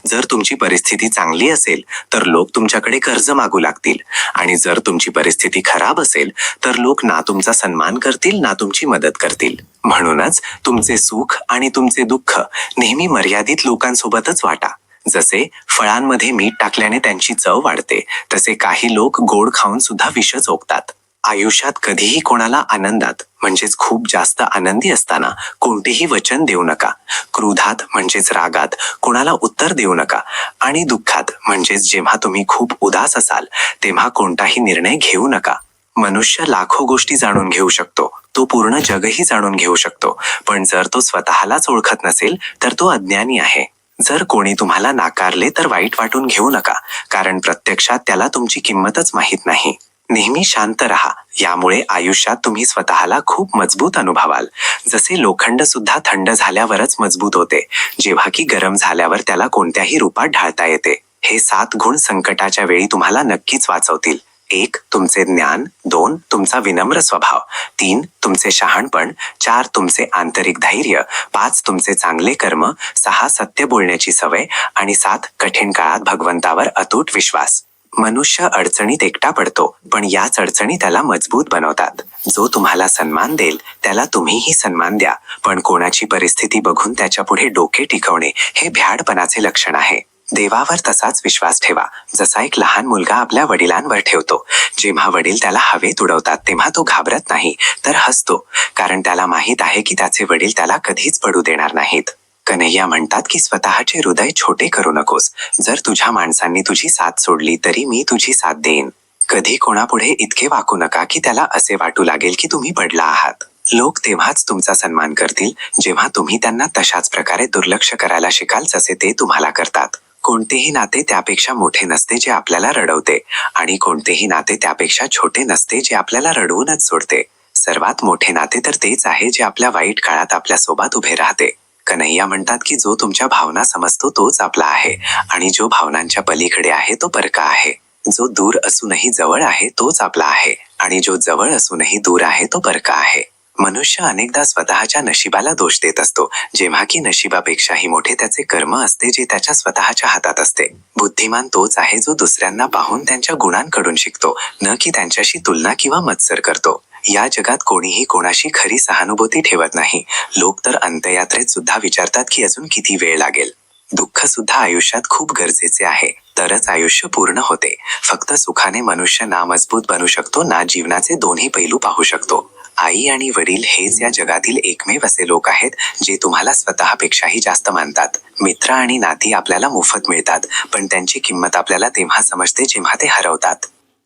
जर तुमची परिस्थिती चांगली असेल तर लोक तुमच्याकडे कर्ज मागू लागतील, आणि जर तुमची परिस्थिती खराब असेल तर लोक ना तुमचा सन्मान करतील ना तुमची मदत करतील. म्हणूनच तुमचे सुख आणि तुमचे दुःख नेहमी मर्यादित लोकांसोबतच वाटा. जसे फळांमध्ये मीठ टाकल्याने त्यांची चव वाढते, तसे काही लोक गोड खाऊन सुद्धा विष चोखतात. आयुष्यात कधीही कोणाला आनंदात, म्हणजेच खूप जास्त आनंदी असताना कोणतेही वचन देऊ नका. क्रोधात, म्हणजेच रागात कोणाला उत्तर देऊ नका. आणि दुःखात, म्हणजेच जेव्हा तुम्ही खूप उदास असाल तेव्हा कोणताही निर्णय घेऊ नका. मनुष्य लाखो गोष्टी जाणून घेऊ शकतो, तो पूर्ण जगही जाणून घेऊ शकतो, पण जर तो स्वतःलाच ओळखत नसेल तर तो अज्ञानी आहे. जर कोणी तुम्हाला नाकारले तर वाईट वाटून घेऊ नका, कारण प्रत्यक्षात त्याला तुमची किंमतच माहीत नाही. नेहमी शांत राहा, यामुळे आयुष्यात तुम्ही स्वतःला खूप मजबूत अनुभवाल. जसे लोखंड सुद्धा थंड झाल्यावरच मजबूत होते, जेव्हा की गरम झाल्यावर त्याला कोणत्याही रूपात ढाळता येते. हे 7 गुण संकटाच्या वेळी तुम्हाला नक्कीच वाचवतील. 1. तुमचे ज्ञान. 2. तुमचा विनम्र स्वभाव. 3. तुमचे शहाणपण. 4. तुमचे आंतरिक धैर्य. 5. तुमचे चांगले कर्म. 6. सत्य बोलण्याची सवय. आणि 7. कठीण काळात भगवंतावर अतूट विश्वास. मनुष्य अडचणीत एकटा पडतो, पण याच अडचणी त्याला मजबूत बनवतात. जो तुम्हाला सन्मान देईल त्याला तुम्हीही सन्मान द्या, पण कोणाची परिस्थिती बघून त्याच्या पुढे डोके टिकवणे हे भ्याडपणाचे लक्षण आहे. देवावर तसाच विश्वास ठेवा, जसा एक लहान मुलगा आपल्या वडिलांवर ठेवतो. जेव्हा वडील त्याला हवेत उडवतात तेव्हा तो घाबरत नाही, तर हसतो, कारण त्याला माहीत आहे की त्याचे वडील त्याला कधीच पडू देणार नाहीत. कन्हैया म्हणतात की स्वतःचे हृदय छोटे करू नकोस. जर तुझ्या माणसांनी तुझी साथ सोडली तरी मी तुझी साथ देईन. कधी कोणापुढे इतके वाकू नका की त्याला असे वाटू लागेल की तुम्ही पडला आहात. लोक तेव्हाच तुमचा सन्मान करतील जेव्हा तुम्ही त्यांना तशाच प्रकारे दुर्लक्ष करायला शिकाल जसे ते तुम्हाला करतात. कोणतेही नाते त्यापेक्षा मोठे नसते जे आपल्याला रडवते, आणि कोणतेही नाते त्यापेक्षा छोटे नसते जे आपल्याला रडवूनच सोडते. सर्वात मोठे नाते तर तेच आहे जे आपल्या वाईट काळात आपल्या सोबत उभे राहते. कन्हैया म्हणतात की जो तुमच्या भावना समजतो तोच आपला आहे, आणि जो भावनांच्या पलीकडे आहे तो परका आहे. जो दूर असूनही जवळ आहे तोच आपला आहे, आणि जो जवळ असूनही दूर आहे तो परका आहे. मनुष्य अनेकदा स्वतःच्या नशिबाला दोष देत असतो, जेव्हा की नशिबापेक्षाही मोठे त्याचे कर्म असते जे त्याच्या स्वतःच्या हातात असते. बुद्धिमान तोच आहे जो दुसऱ्यांना पाहून त्यांच्या गुणांकडून शिकतो, न की त्यांच्याशी तुलना किंवा मत्सर करतो. या जगात कोणीही कोणाशी खरी सहानुभूती ठेवत नाही. लोक तर अंत्ययात्रेत सुद्धा विचारतात की अजून किती वेळ लागेल. दुःख सुद्धा आयुष्यात खूप गरजेचे आहे, तरच आयुष्य पूर्ण होते. फक्त सुखाने मनुष्य ना मजबूत बनू शकतो ना जीवनाचे दोन्ही पैलू पाहू शकतो. आई आणि वडील हेच या जगातील एकमेव असे लोक आहेत जे तुम्हाला स्वतःपेक्षाही जास्त मानतात. मित्र आणि नाती आपल्याला मोफत मिळतात, पण त्यांची किंमत आपल्याला तेव्हा समजते जेव्हा ते हरवतात.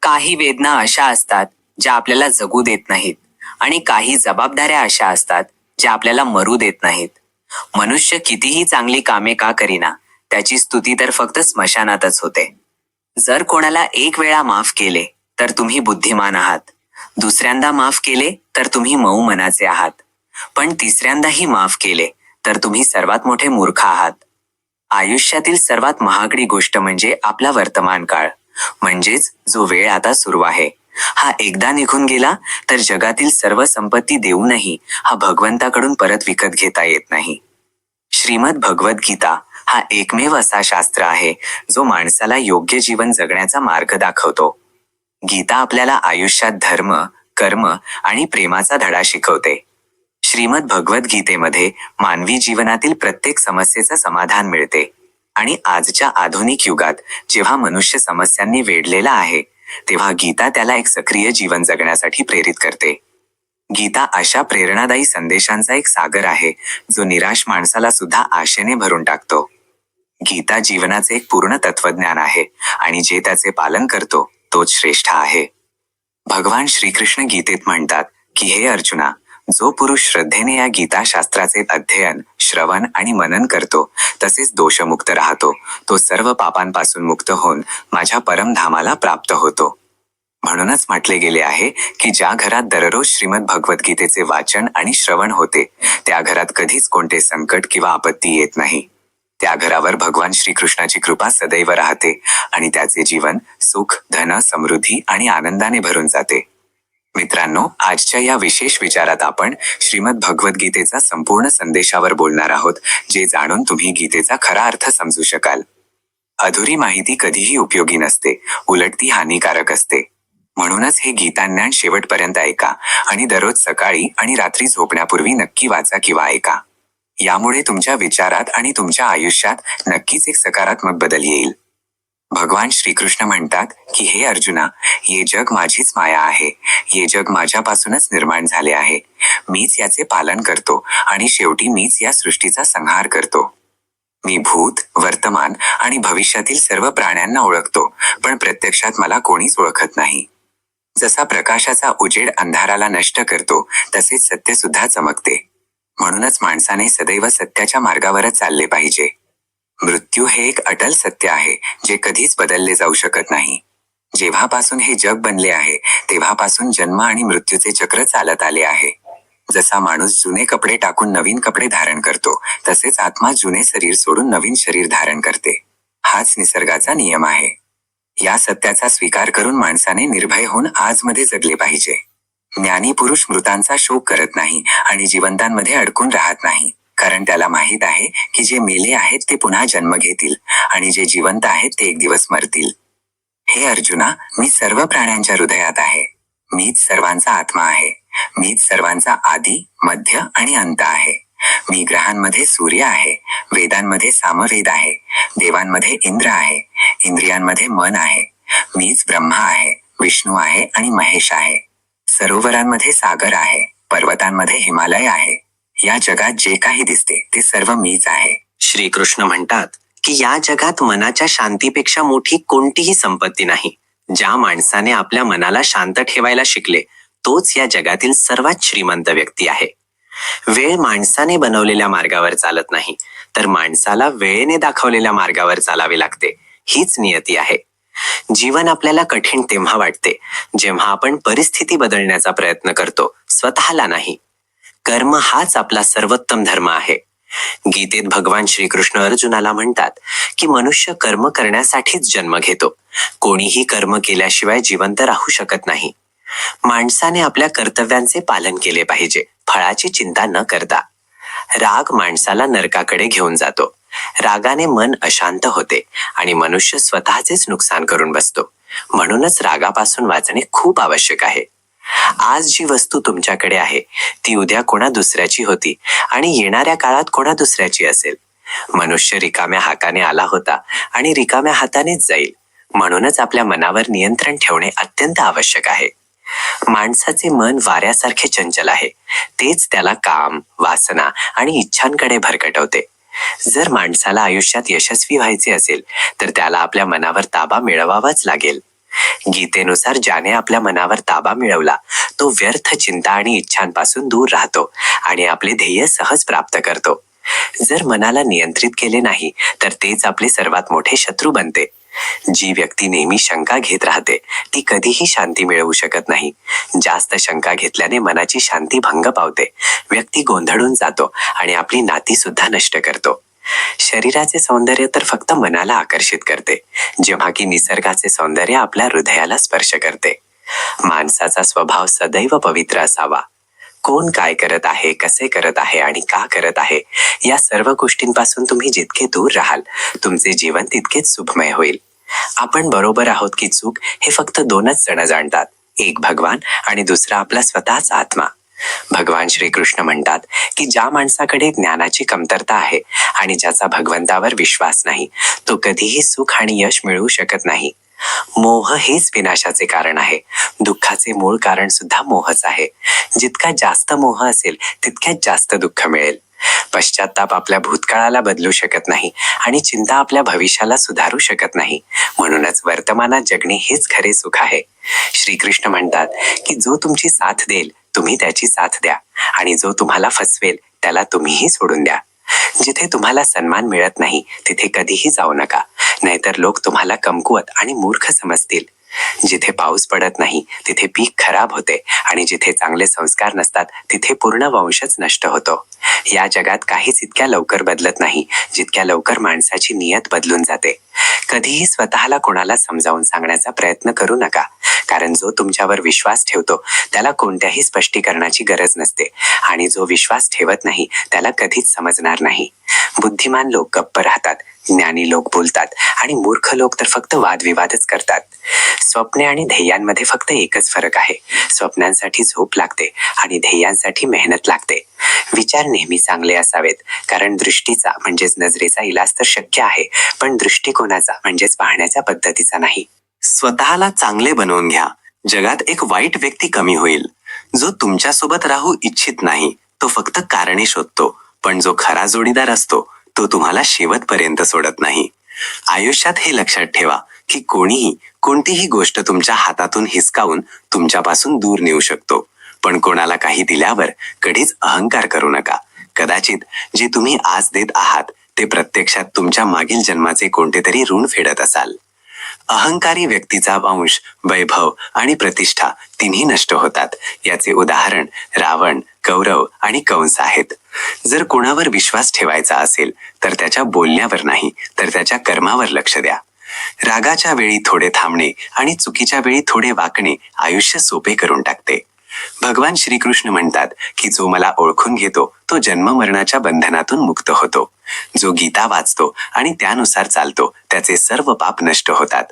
काही वेदना अशा असतात ज्या आपल्याला जगू देत नाहीत, आणि काही जबाबदाऱ्या अशा असतात ज्या आपल्याला मरू देत नाहीत. मनुष्य कितीही चांगली कामे का करीना, त्याची स्तुती तर फक्त स्मशानातच होते. जर कोणाला 1 वेळा माफ केले तर तुम्ही बुद्धिमान आहात, दुसऱ्यांदा माफ केले तर तुम्ही मऊ मनाचे आहात, पण तिसऱ्यांदाही माफ केले तर तुम्ही सर्वात मोठे मूर्ख आहात. आयुष्यातील सर्वात महागडी गोष्ट म्हणजे आपला वर्तमान काळ, म्हणजेच जो वेळ आता सुरू आहे. हा एकदा निघून गेला तर जगातील सर्व संपत्ती देऊनही हा भगवंताकडून परत विकत घेता येत नाही. श्रीमद भगवद्गीता हा एकमेव असा शास्त्र आहे जो माणसाला योग्य जीवन जगण्याचा मार्ग दाखवतो. गीता आपल्याला आयुष्यात धर्म, कर्म आणि प्रेमाचा धडा शिकवते. श्रीमद भगवद्गीतेमध्ये मानवी जीवनातील प्रत्येक समस्येचं समाधान मिळते, आणि आजच्या आधुनिक युगात जेव्हा मनुष्य समस्यांनी वेढलेला आहे तेव्हा गीता त्याला एक सक्रिय जीवन जगण्यासाठी प्रेरित करते. गीता अशा प्रेरणादायी संदेशांचा एक सागर आहे जो निराश माणसाला सुद्धा आशेने भरून टाकतो. गीता जीवनाचे एक पूर्ण तत्वज्ञान आहे आणि जे त्याचे पालन करतो तोच श्रेष्ठ आहे. भगवान श्रीकृष्ण गीतेत म्हणतात की हे अर्जुना, जो पुरुष श्रद्धेने या गीताशास्त्राचे अध्ययन, श्रवण आणि मनन करतो तसेच दोषमुक्त राहतो, तो सर्व पापांपासून मुक्त होऊन माझ्या परमधामाला प्राप्त होतो. म्हणूनच म्हटले गेले आहे की ज्या घरात दररोज श्रीमद भगवद्गीतेचे वाचन आणि श्रवण होते त्या घरात कधीच कोणते संकट किंवा आपत्ती येत नाही. त्या घरावर भगवान श्रीकृष्णाची कृपा सदैव राहते आणि त्याचे जीवन सुख, धन, समृद्धी आणि आनंदाने भरून जाते. मित्रांनो, आजच्या या विशेष विचारात आपण श्रीमद भगवद्गीतेचा संपूर्ण संदेशावर बोलणार आहोत, जे जाणून तुम्ही गीतेचा खरा अर्थ समजू शकाल. अधुरी माहिती कधीही उपयोगी नसते, उलट ती हानिकारक असते. म्हणूनच हे गीताज्ञान शेवटपर्यंत ऐका आणि दररोज सकाळी आणि रात्री झोपण्यापूर्वी नक्की वाचा किंवा ऐका. यामुळे तुमच्या विचारात आणि तुमच्या आयुष्यात नक्कीच एक सकारात्मक बदल येईल. भगवान श्रीकृष्ण म्हणतात की हे अर्जुना, हे जग माझीच माया आहे. हे जग माझ्यापासूनच निर्माण झाले आहे. मीच याचे पालन करतो आणि शेवटी मीच या सृष्टीचा संहार करतो. मी भूत, वर्तमान आणि भविष्यातील सर्व प्राण्यांना ओळखतो, पण प्रत्यक्षात मला कोणीच ओळखत नाही. जसा प्रकाशाचा उजेड अंधाराला नष्ट करतो तसेच सत्य सुद्धा चमकते. म्हणूनच माणसाने सदैव सत्याच्या मार्गावरच चालले पाहिजे. मृत्यू हे एक अटल सत्य आहे जे कधीच बदलले जाऊ शकत नाही. जेव्हापासून हे जग बनले आहे तेव्हापासून जन्म आणि मृत्यूचे चक्र चालत आले आहे. जसा माणूस जुने कपडे टाकून नवीन कपडे धारण करतो तसेच आत्मा जुने शरीर सोडून नवीन शरीर धारण करते. हाच निसर्गाचा नियम आहे. या सत्याचा स्वीकार करून माणसाने निर्भय होऊन आजमध्ये जगले पाहिजे. ज्ञानी पुरुष मृतांचा शोक करत नाही आणि जिवंतांमध्ये अडकून राहत नाही, कारण त्याला माहीत आहे की जे मेले आहेत ते पुन्हा जन्म घेतील आणि जे जिवंत आहेत ते एक दिवस मरतील. हे अर्जुना, मी सर्व प्राण्यांच्या हृदयात आहे. मीच सर्वांचा आत्मा आहे. मीच सर्वांचा आदी, मध्य आणि अंत आहे. मी ग्रहांमध्ये सूर्य आहे. वेदांमध्ये सामवेद आहे. देवांमध्ये इंद्र आहे. इंद्रियांमध्ये मन आहे. मीच ब्रह्मा आहे, विष्णू आहे आणि महेश आहे. सरोवरांमध्ये सागर आहे. पर्वतांमध्ये हिमालय आहे. या जगात जे काही दिसते ते सर्व मीच आहे. श्रीकृष्ण म्हणतात की या जगात मनाच्या शांतीपेक्षा मोठी कोणतीही संपत्ती नाही. ज्या माणसाने आपल्या मनाला शांत ठेवायला शिकले तोच या जगातील सर्वात श्रीमंत व्यक्ती आहे. वेळ माणसाने बनवलेल्या मार्गावर चालत नाही, तर माणसाला वेळेने दाखवलेल्या मार्गावर चालावे लागते. हीच नियती आहे. जीवन आपल्याला कठीण तेव्हा वाटते जेव्हा आपण परिस्थिती बदलण्याचा प्रयत्न करतो, स्वतःला नाही. कर्म हाच आपला सर्वोत्तम धर्म आहे. गीतेत भगवान श्रीकृष्ण अर्जुनाला म्हणतात की मनुष्य कर्म करण्यासाठीच जन्म घेतो. कोणीही कर्म केल्याशिवाय जिवंत राहू शकत नाही. माणसाने आपल्या कर्तव्यांचे पालन केले पाहिजे, फळाची चिंता न करता. राग माणसाला नरकाकडे घेऊन जातो. रागाने मन अशांत होते आणि मनुष्य स्वतःचेच नुकसान करून बसतो. म्हणूनच रागापासून वाचणे खूप आवश्यक आहे. आज जी वस्तू तुमच्याकडे आहे ती उद्या कोणा दुसऱ्याची होती आणि येणाऱ्या काळात कोणा दुसऱ्याची असेल. मनुष्य रिकाम्या हाताने आला होता आणि रिकाम्या हातानेच जाईल. म्हणूनच आपल्या मनावर नियंत्रण ठेवणे अत्यंत आवश्यक आहे. माणसाचे मन वाऱ्यासारखे चंचल आहे. तेच त्याला काम, वासना आणि इच्छांकडे भरकटवते. जर माणसाला आयुष्यात यशस्वी व्हायचे असेल तर त्याला आपल्या मनावर ताबा मिळवावाच लागेल. गीतेनुसार ज्याने आपल्या मनावर ताबा मिळवला तो व्यर्थ चिंता आणि इच्छांपासून दूर राहतो आणि आपले ध्येय सहज प्राप्त करतो. जर मनाला नियंत्रित केले नाही तर तेच आपले सर्वात मोठे शत्रू बनते. जी व्यक्ती नेहमी शंका घेत राहते ती कधीही शांती मिळवू शकत नाही. जास्त शंका घेतल्याने मनाची शांती भंग पावते. व्यक्ती गोंधळून जातो आणि आपली नाती सुद्धा नष्ट करतो. शरीराचे सौंदर्य तर फक्त मनाला आकर्षित करते, जेव्हा की निसर्गाचे सौंदर्य आपल्या हृदयाला स्पर्श करते. माणसाचा स्वभाव सदैव पवित्र असावा. कोण काय करत आहे, कसे करत आहे आणि का करत आहे या सर्व गोष्टींपासून तुम्ही जितके दूर राहाल तुमचे जीवन तितकेच सुखमय होईल. आपण बरोबर आहोत की चूक हे फक्त दोनच जण जाणतात, एक भगवान आणि दुसरा आपला स्वतःचा आत्मा. भगवान श्रीकृष्ण म्हणतात की ज्या माणसाकडे ज्ञानाची कमतरता आहे आणि ज्याचा भगवंतावर विश्वास नाही तो कधीही सुख आणि यश मिळवू शकत नाही. मोह हेच विनाशाचे कारण आहे. दुःखाचे मूळ कारण सुद्धा मोहच आहे. जितका जास्त मोह असेल तितक्यात जास्त दुःख मिळेल. पश्चाताप आपल्या भूतकाळाला बदलू शकत नाही आणि चिंता आपल्या भविष्याला सुधारू शकत नाही. म्हणूनच वर्तमानात जगणे हेच खरे सुख आहे. श्रीकृष्ण म्हणतात की जो तुमची साथ देईल तुम्ही त्याची साथ द्या आणि जो तुम्हाला फसवेल त्याला तुम्हीही सोडून द्या. जिथे तुम्हाला सन्मान मिळत नाही तिथे कधीही जाऊ नका, नाहीतर लोक तुम्हाला कमकुवत आणि मूर्ख समजतील. जिथे पाऊस पडत नाही तिथे पीक खराब होते आणि जिथे चांगले संस्कार नसतात तिथे पूर्ण वंशच नष्ट होतो. या जगात काहीच इतक्या लवकर बदलत नाही जितक्या लवकर माणसाची नियत बदलून जाते. कधीही स्वतःला कोणाला समजावून सांगण्याचा प्रयत्न करू नका, कारण जो तुमच्यावर विश्वास ठेवतो त्याला कोणत्याही स्पष्टीकरणाची गरज नसते आणि जो विश्वास ठेवत नाही त्याला कधीच समजणार नाही. बुद्धिमान लोक गप्प राहतात, ज्ञानी लोक बोलतात आणि मूर्ख लोक तर फक्त वादविवादच करतात. स्वप्ने आणि ध्येयांमध्ये फक्त एकच फरक आहे. स्वप्नांसाठी झोप लागते आणि ध्येयांसाठी मेहनत लागते. विचार नेहमी चांगले असावेत, कारण दृष्टीचा म्हणजेच नजरेचा इलाज तर शक्य आहे, पण दृष्टिकोनाचा म्हणजेच पाहण्याच्या पद्धतीचा नाही. स्वतःला चांगले बनवून घ्या. जगात एक वाईट व्यक्ती कमी होईल. जो तुमच्यासोबत राहू इच्छित नाही तो फक्त कारणे शोधतो, पण जो खरा जोडीदार असतो तो तुम्हाला शेवटपर्यंत सोडत नाही. आयुष्यात हे लक्षात ठेवा की कोणीही कोणतीही गोष्ट तुमच्या हातातून हिसकावून तुमच्यापासून दूर नेऊ शकतो, पण कोणाला काही दिल्यावर कधीच अहंकार करू नका. कदाचित जे तुम्ही आज देत आहात ते प्रत्यक्षात तुमच्या मागील जन्माचे कोणतेतरी ऋण फेडत असाल. अहंकारी व्यक्तीचा वंश, वैभव आणि प्रतिष्ठा तिन्ही नष्ट होतात. याचे उदाहरण रावण, कौरव आणि कंस आहेत. जर कोणावर विश्वास ठेवायचा असेल तर त्याच्या बोलण्यावर नाही तर त्याच्या कर्मावर लक्ष द्या. रागाच्या वेळी थोडे थांबणे आणि चुकीच्या वेळी थोडे वाकणे आयुष्य सोपे करून टाकते. भगवान श्रीकृष्ण म्हणतात की जो मला ओळखून घेतो तो जन्म मरणाच्या बंधनातून मुक्त होतो. जो गीता वाचतो आणि त्यानुसार चालतो त्याचे सर्व पाप नष्ट होतात.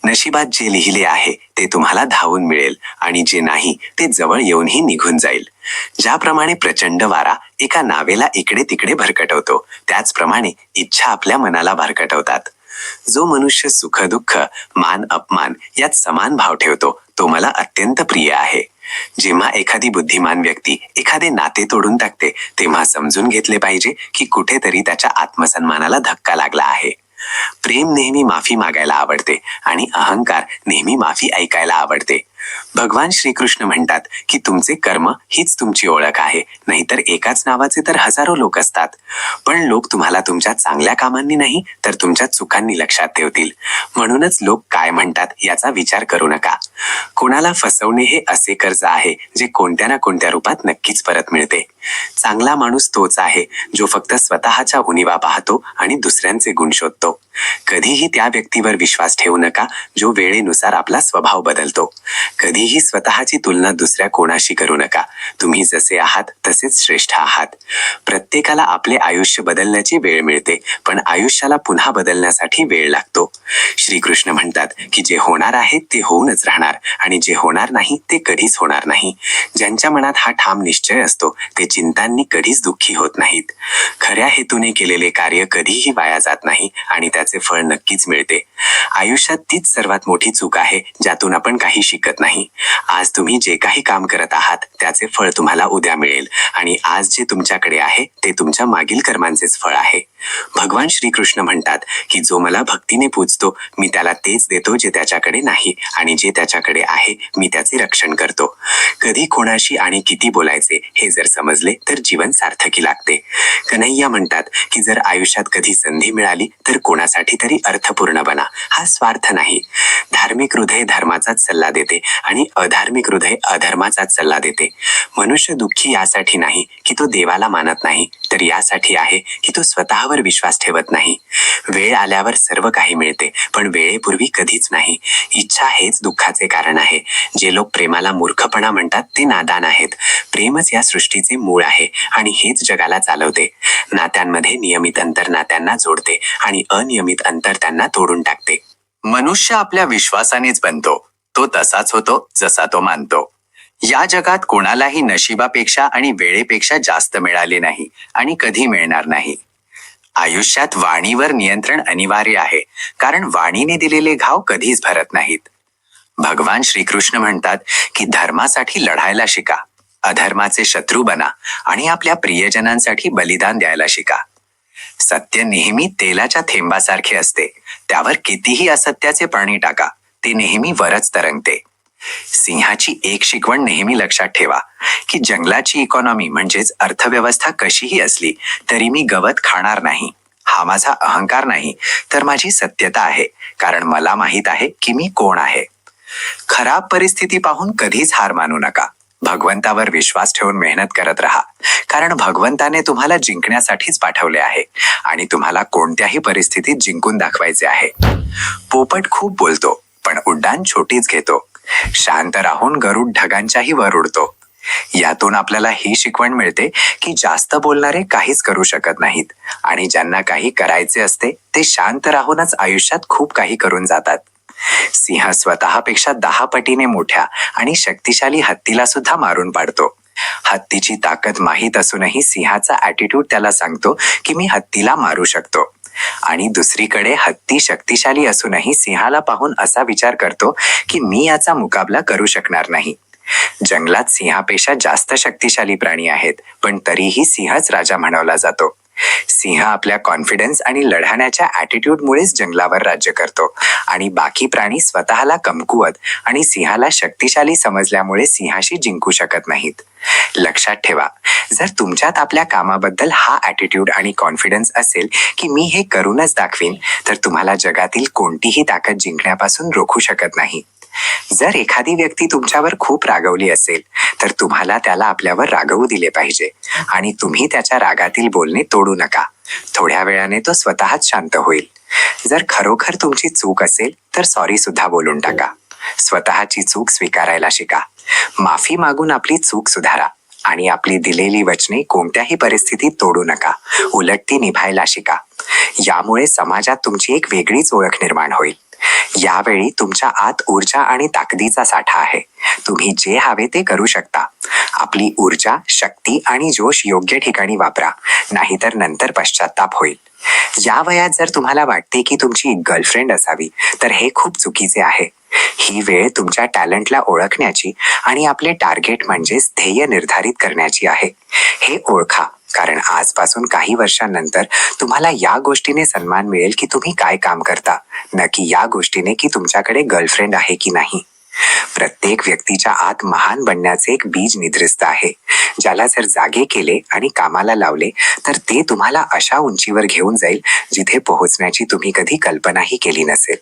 नशिबात जे लिहिले आहे ते तुम्हाला धावून मिळेल आणि जे नाही ते जवळ येऊनही निघून जाईल. ज्याप्रमाणे प्रचंड वारा एका नावेला इकडे तिकडे भरकटवतो, त्याचप्रमाणे इच्छा आपल्या मनाला भरकटवतात. जो मनुष्य सुख दुःख, मान अपमान यात समान भाव ठेवतो तो मला अत्यंत प्रिय आहे. जेव्हा एखादी बुद्धिमान व्यक्ती एखादे नाते तोडून टाकते तेव्हा समजून घेतले पाहिजे की कुठेतरी त्याच्या आत्मसन्मानाला धक्का लागला आहे. प्रेम नेहमी माफी मागायला आवडते आणि अहंकार नेहमी माफी ऐकायला आवडते. भगवान श्रीकृष्ण म्हणतात की तुमचे कर्म हीच तुमची ओळख आहे, नाहीतर एकाच नावाचे तर हजारो लोक असतात. पण लोक तुम्हाला तुमच्या चांगल्या कामांनी नाही तर तुमच्या चुकांनी लक्षात ठेवतील. म्हणूनच लोक काय म्हणतात याचा विचार करू नका. कोणाला फसवणे हे असे कर्ज आहे जे कोणत्या ना कोणत्या रूपात नक्कीच परत मिळते. चांगला माणूस तोच आहे जो फक्त स्वतःच्या उणिवा पाहतो आणि दुसऱ्यांचे गुण शोधतो. कधीही त्या व्यक्तीवर विश्वास ठेवू नका जो वेळेनुसार आपला स्वभाव बदलतो. कधीही स्वतःची तुलना दुसऱ्या कोणाशी करू नका. तुम्ही जसे आहात तसेच श्रेष्ठ आहात. प्रत्येकाला आपले आयुष्य बदलण्याची वेळ मिळते, पण आयुष्याला पुन्हा बदलण्यासाठी वेळ लागतो. श्रीकृष्ण म्हणतात की जे होणार आहे ते होऊनच राहणार आणि जे होणार नाही ते कधीच होणार नाही. ज्यांच्या मनात हा ठाम निश्चय असतो ते चिंतांनी कधीच दुःखी होत नाहीत. खऱ्या हेतूने केलेले कार्य कधीही वाया जात नाही आणि त्याचे फळ नक्कीच मिळते. आयुष्यात तीच सर्वात मोठी चूक आहे ज्यातून आपण काही शिकत नाही. आज तुम्ही जे काही काम करत आहात त्याचे फळ तुम्हाला उद्या मिळेल आणि आज जे तुमच्याकडे आहे ते तुमच्या मागील कर्मांचेच फळ आहे. भगवान श्रीकृष्ण म्हणतात की जो मला भक्तीने पूजतो मी त्याला तेच देतो जे त्याच्याकडे नाही आणि जे त्याच्याकडे आहे मी त्याचे रक्षण करतो. कधी कोणाशी आणि किती बोलायचे हे जर समजले तर जीवन सार्थकी लागते. कन्हैया म्हणतात की जर आयुष्यात कधी संधी मिळाली तर कोणासाठी तरी अर्थपूर्ण बना. हा स्वार्थ नाही. धार्मिक हृदय धर्माचाच सल्ला देते आणि अधार्मिक हृदय अधर्माचाच सल्ला देते. मनुष्य दुःखी यासाठी नाही की तो देवाला मानत नाही, तर यासाठी आहे की तो स्वतःवर विश्वास ठेवत नाही. वेळ आल्यावर सर्व काही मिळते, पण वेळेपूर्वी कधीच नाही. इच्छा हेच दुःखाचे कारण आहे. जे लोक प्रेमाला मूर्खपणा म्हणतात ते नादान आहेत. प्रेमच या सृष्टीचे मूळ आहे आणि हेच जगाला चालवते. नात्यांमध्ये नियमित अंतर नात्यांना जोडते आणि अनियमित अंतर त्यांना तोडून टाकते. मनुष्य आपल्या विश्वासानेच बनतो. तो तसाच होतो जसा तो मानतो. या जगात कोणालाही नशिबापेक्षा आणि वेळेपेक्षा जास्त मिळाले नाही आणि कधी मिळणार नाही. आयुष्यात वाणीवर नियंत्रण अनिवार्य आहे, कारण वाणीने दिलेले घाव कधीच भरत नाहीत. भगवान श्रीकृष्ण म्हणतात की धर्मासाठी लढायला शिका, अधर्माचे शत्रू बना आणि आपल्या प्रियजनांसाठी बलिदान द्यायला शिका. सत्य नेहमी तेलाच्या थेंबासारखे असते. त्यावर कितीही असत्याचे पाणी टाका, ते नेहमी वरच तरंगते. सिंहाची एक शिकवण नेहमी लक्षात ठेवा की जंगलाची इकॉनॉमी म्हणजेच अर्थव्यवस्था कशीही असली तरी मी गवत खाणार नाही. हा माझा अहंकार नाही, तर माझी सत्यता आहे, कारण मला माहीत आहे की मी कोण आहे. खराब परिस्थिती पाहून कधीच हार मानू नका. भगवंतावर विश्वास ठेवून मेहनत करत राहा, कारण भगवंताने तुम्हाला जिंकण्यासाठीच पाठवले आहे आणि तुम्हाला कोणत्याही परिस्थितीत जिंकून दाखवायचे आहे. पोपट खूप बोलतो, पण उड्डाण छोटीच घेतो. शांत राहून गरुड ढगांच्याही वर उडतो. यातून आपल्याला ही शिकवण मिळते की जास्त बोलणारे काहीच करू शकत नाहीत आणि ज्यांना काही करायचे असते ते शांत राहूनच आयुष्यात खूप काही करून जातात. सिंह स्वतःपेक्षा 10 पटीने मोठ्या आणि शक्तिशाली हत्तीला सुद्धा मारून पाडतो. हत्तीची ताकद माहीत असूनही सिंहाचा ॲटिट्यूड त्याला सांगतो की मी हत्तीला मारू शकतो. आणि दुसरीकडे हत्ती शक्तिशाली असूनही सिंहाला पाहून असा विचार करतो की मी याचा मुकाबला करू शकणार नाही. जंगलात सिंहापेक्षा जास्त शक्तिशाली प्राणी आहेत, पण तरीही सिंहच राजा म्हणवला जातो. सिंह आपल्या कॉन्फिडन्स आणि लढण्याच्या ॲटिट्यूडमुळेच जंगलावर राज्य करतो आणि बाकी प्राणी स्वतःला कमकुवत आणि सिंहाला शक्तिशाली समजल्यामुळे सिंहाशी जिंकू शकत नाहीत. लक्षात ठेवा, जर तुमच्यात आपल्या कामाबद्दल हा ॲटिट्यूड आणि कॉन्फिडन्स असेल की मी हे करूनच दाखवीन, तर तुम्हाला जगातील कोणतीही ताकद जिंकण्यापासून रोखू शकत नाही. जर एखादी व्यक्ती तुमच्यावर खूप रागवली असेल तर तुम्हाला त्याला आपल्यावर रागवू दिले पाहिजे आणि तुम्ही त्याच्या रागातील बोलणे तोडू नका. थोड्या वेळाने तो स्वतःच शांत होईल. जर खरोखर तुमची चूक असेल तर सॉरी सुद्धा बोलून टाका. स्वतःची चूक स्वीकारायला शिका. माफी मागून आपली चूक सुधारा आणि आपली दिलेली वचने कोणत्याही परिस्थितीत तोडू नका. उलट ती निभायला शिका. यामुळे समाजात तुमची एक वेगळीच ओळख निर्माण होईल. यावेळी तुमच्या आत ऊर्जा आणि ताकदीचा साठा आहे. तुम्ही जे हवे ते करू शकता. आपली ऊर्जा, शक्ती आणि जोश योग्य ठिकाणी वापरा, नाहीतर नंतर पश्चाताप होईल. या वयात जर तुम्हाला वाटते की तुमची गर्लफ्रेंड असावी तर हे खूप चुकीचे आहे. ही वेळ तुमच्या टॅलेंटला ओळखण्याची आणि आपले टार्गेट म्हणजेच ध्येय निर्धारित करण्याची आहे. हे ओळखा, कारण आजपासून काही वर्षांनंतर तुम्हाला या गोष्टीने सन्मान मिळेल की तुम्ही काय काम करता, न की या गोष्टीने की तुमच्याकडे गर्लफ्रेंड आहे की नाही. प्रत्येक व्यक्तीच्या आत महान बनण्याचे एक बीज निद्रिस्त आहे, ज्याला जर जागे केले आणि कामाला लावले तर ते तुम्हाला अशा उंचीवर घेऊन जाईल जिथे पोहोचण्याची तुम्ही कधी कल्पनाही केली नसेल.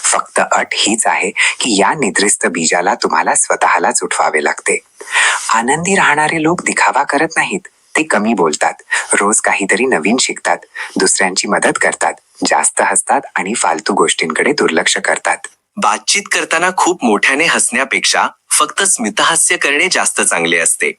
फक्त अट हीच आहे की या निद्रिस्त बीजाला तुम्हाला स्वतःलाच उठवावे लागते. आनंदी राहणारे लोक दिखावा करत नाहीत. ते कमी बोलतात, रोज काहीतरी नवीन शिकतात, दुसऱ्यांची मदत करतात, जास्त हसतात आणि फालतू गोष्टींकडे दुर्लक्ष करतात. बातचीत करताना खूप मोठ्याने हसण्यापेक्षा फक्त स्मितहास्य करणे जास्त चांगले असते.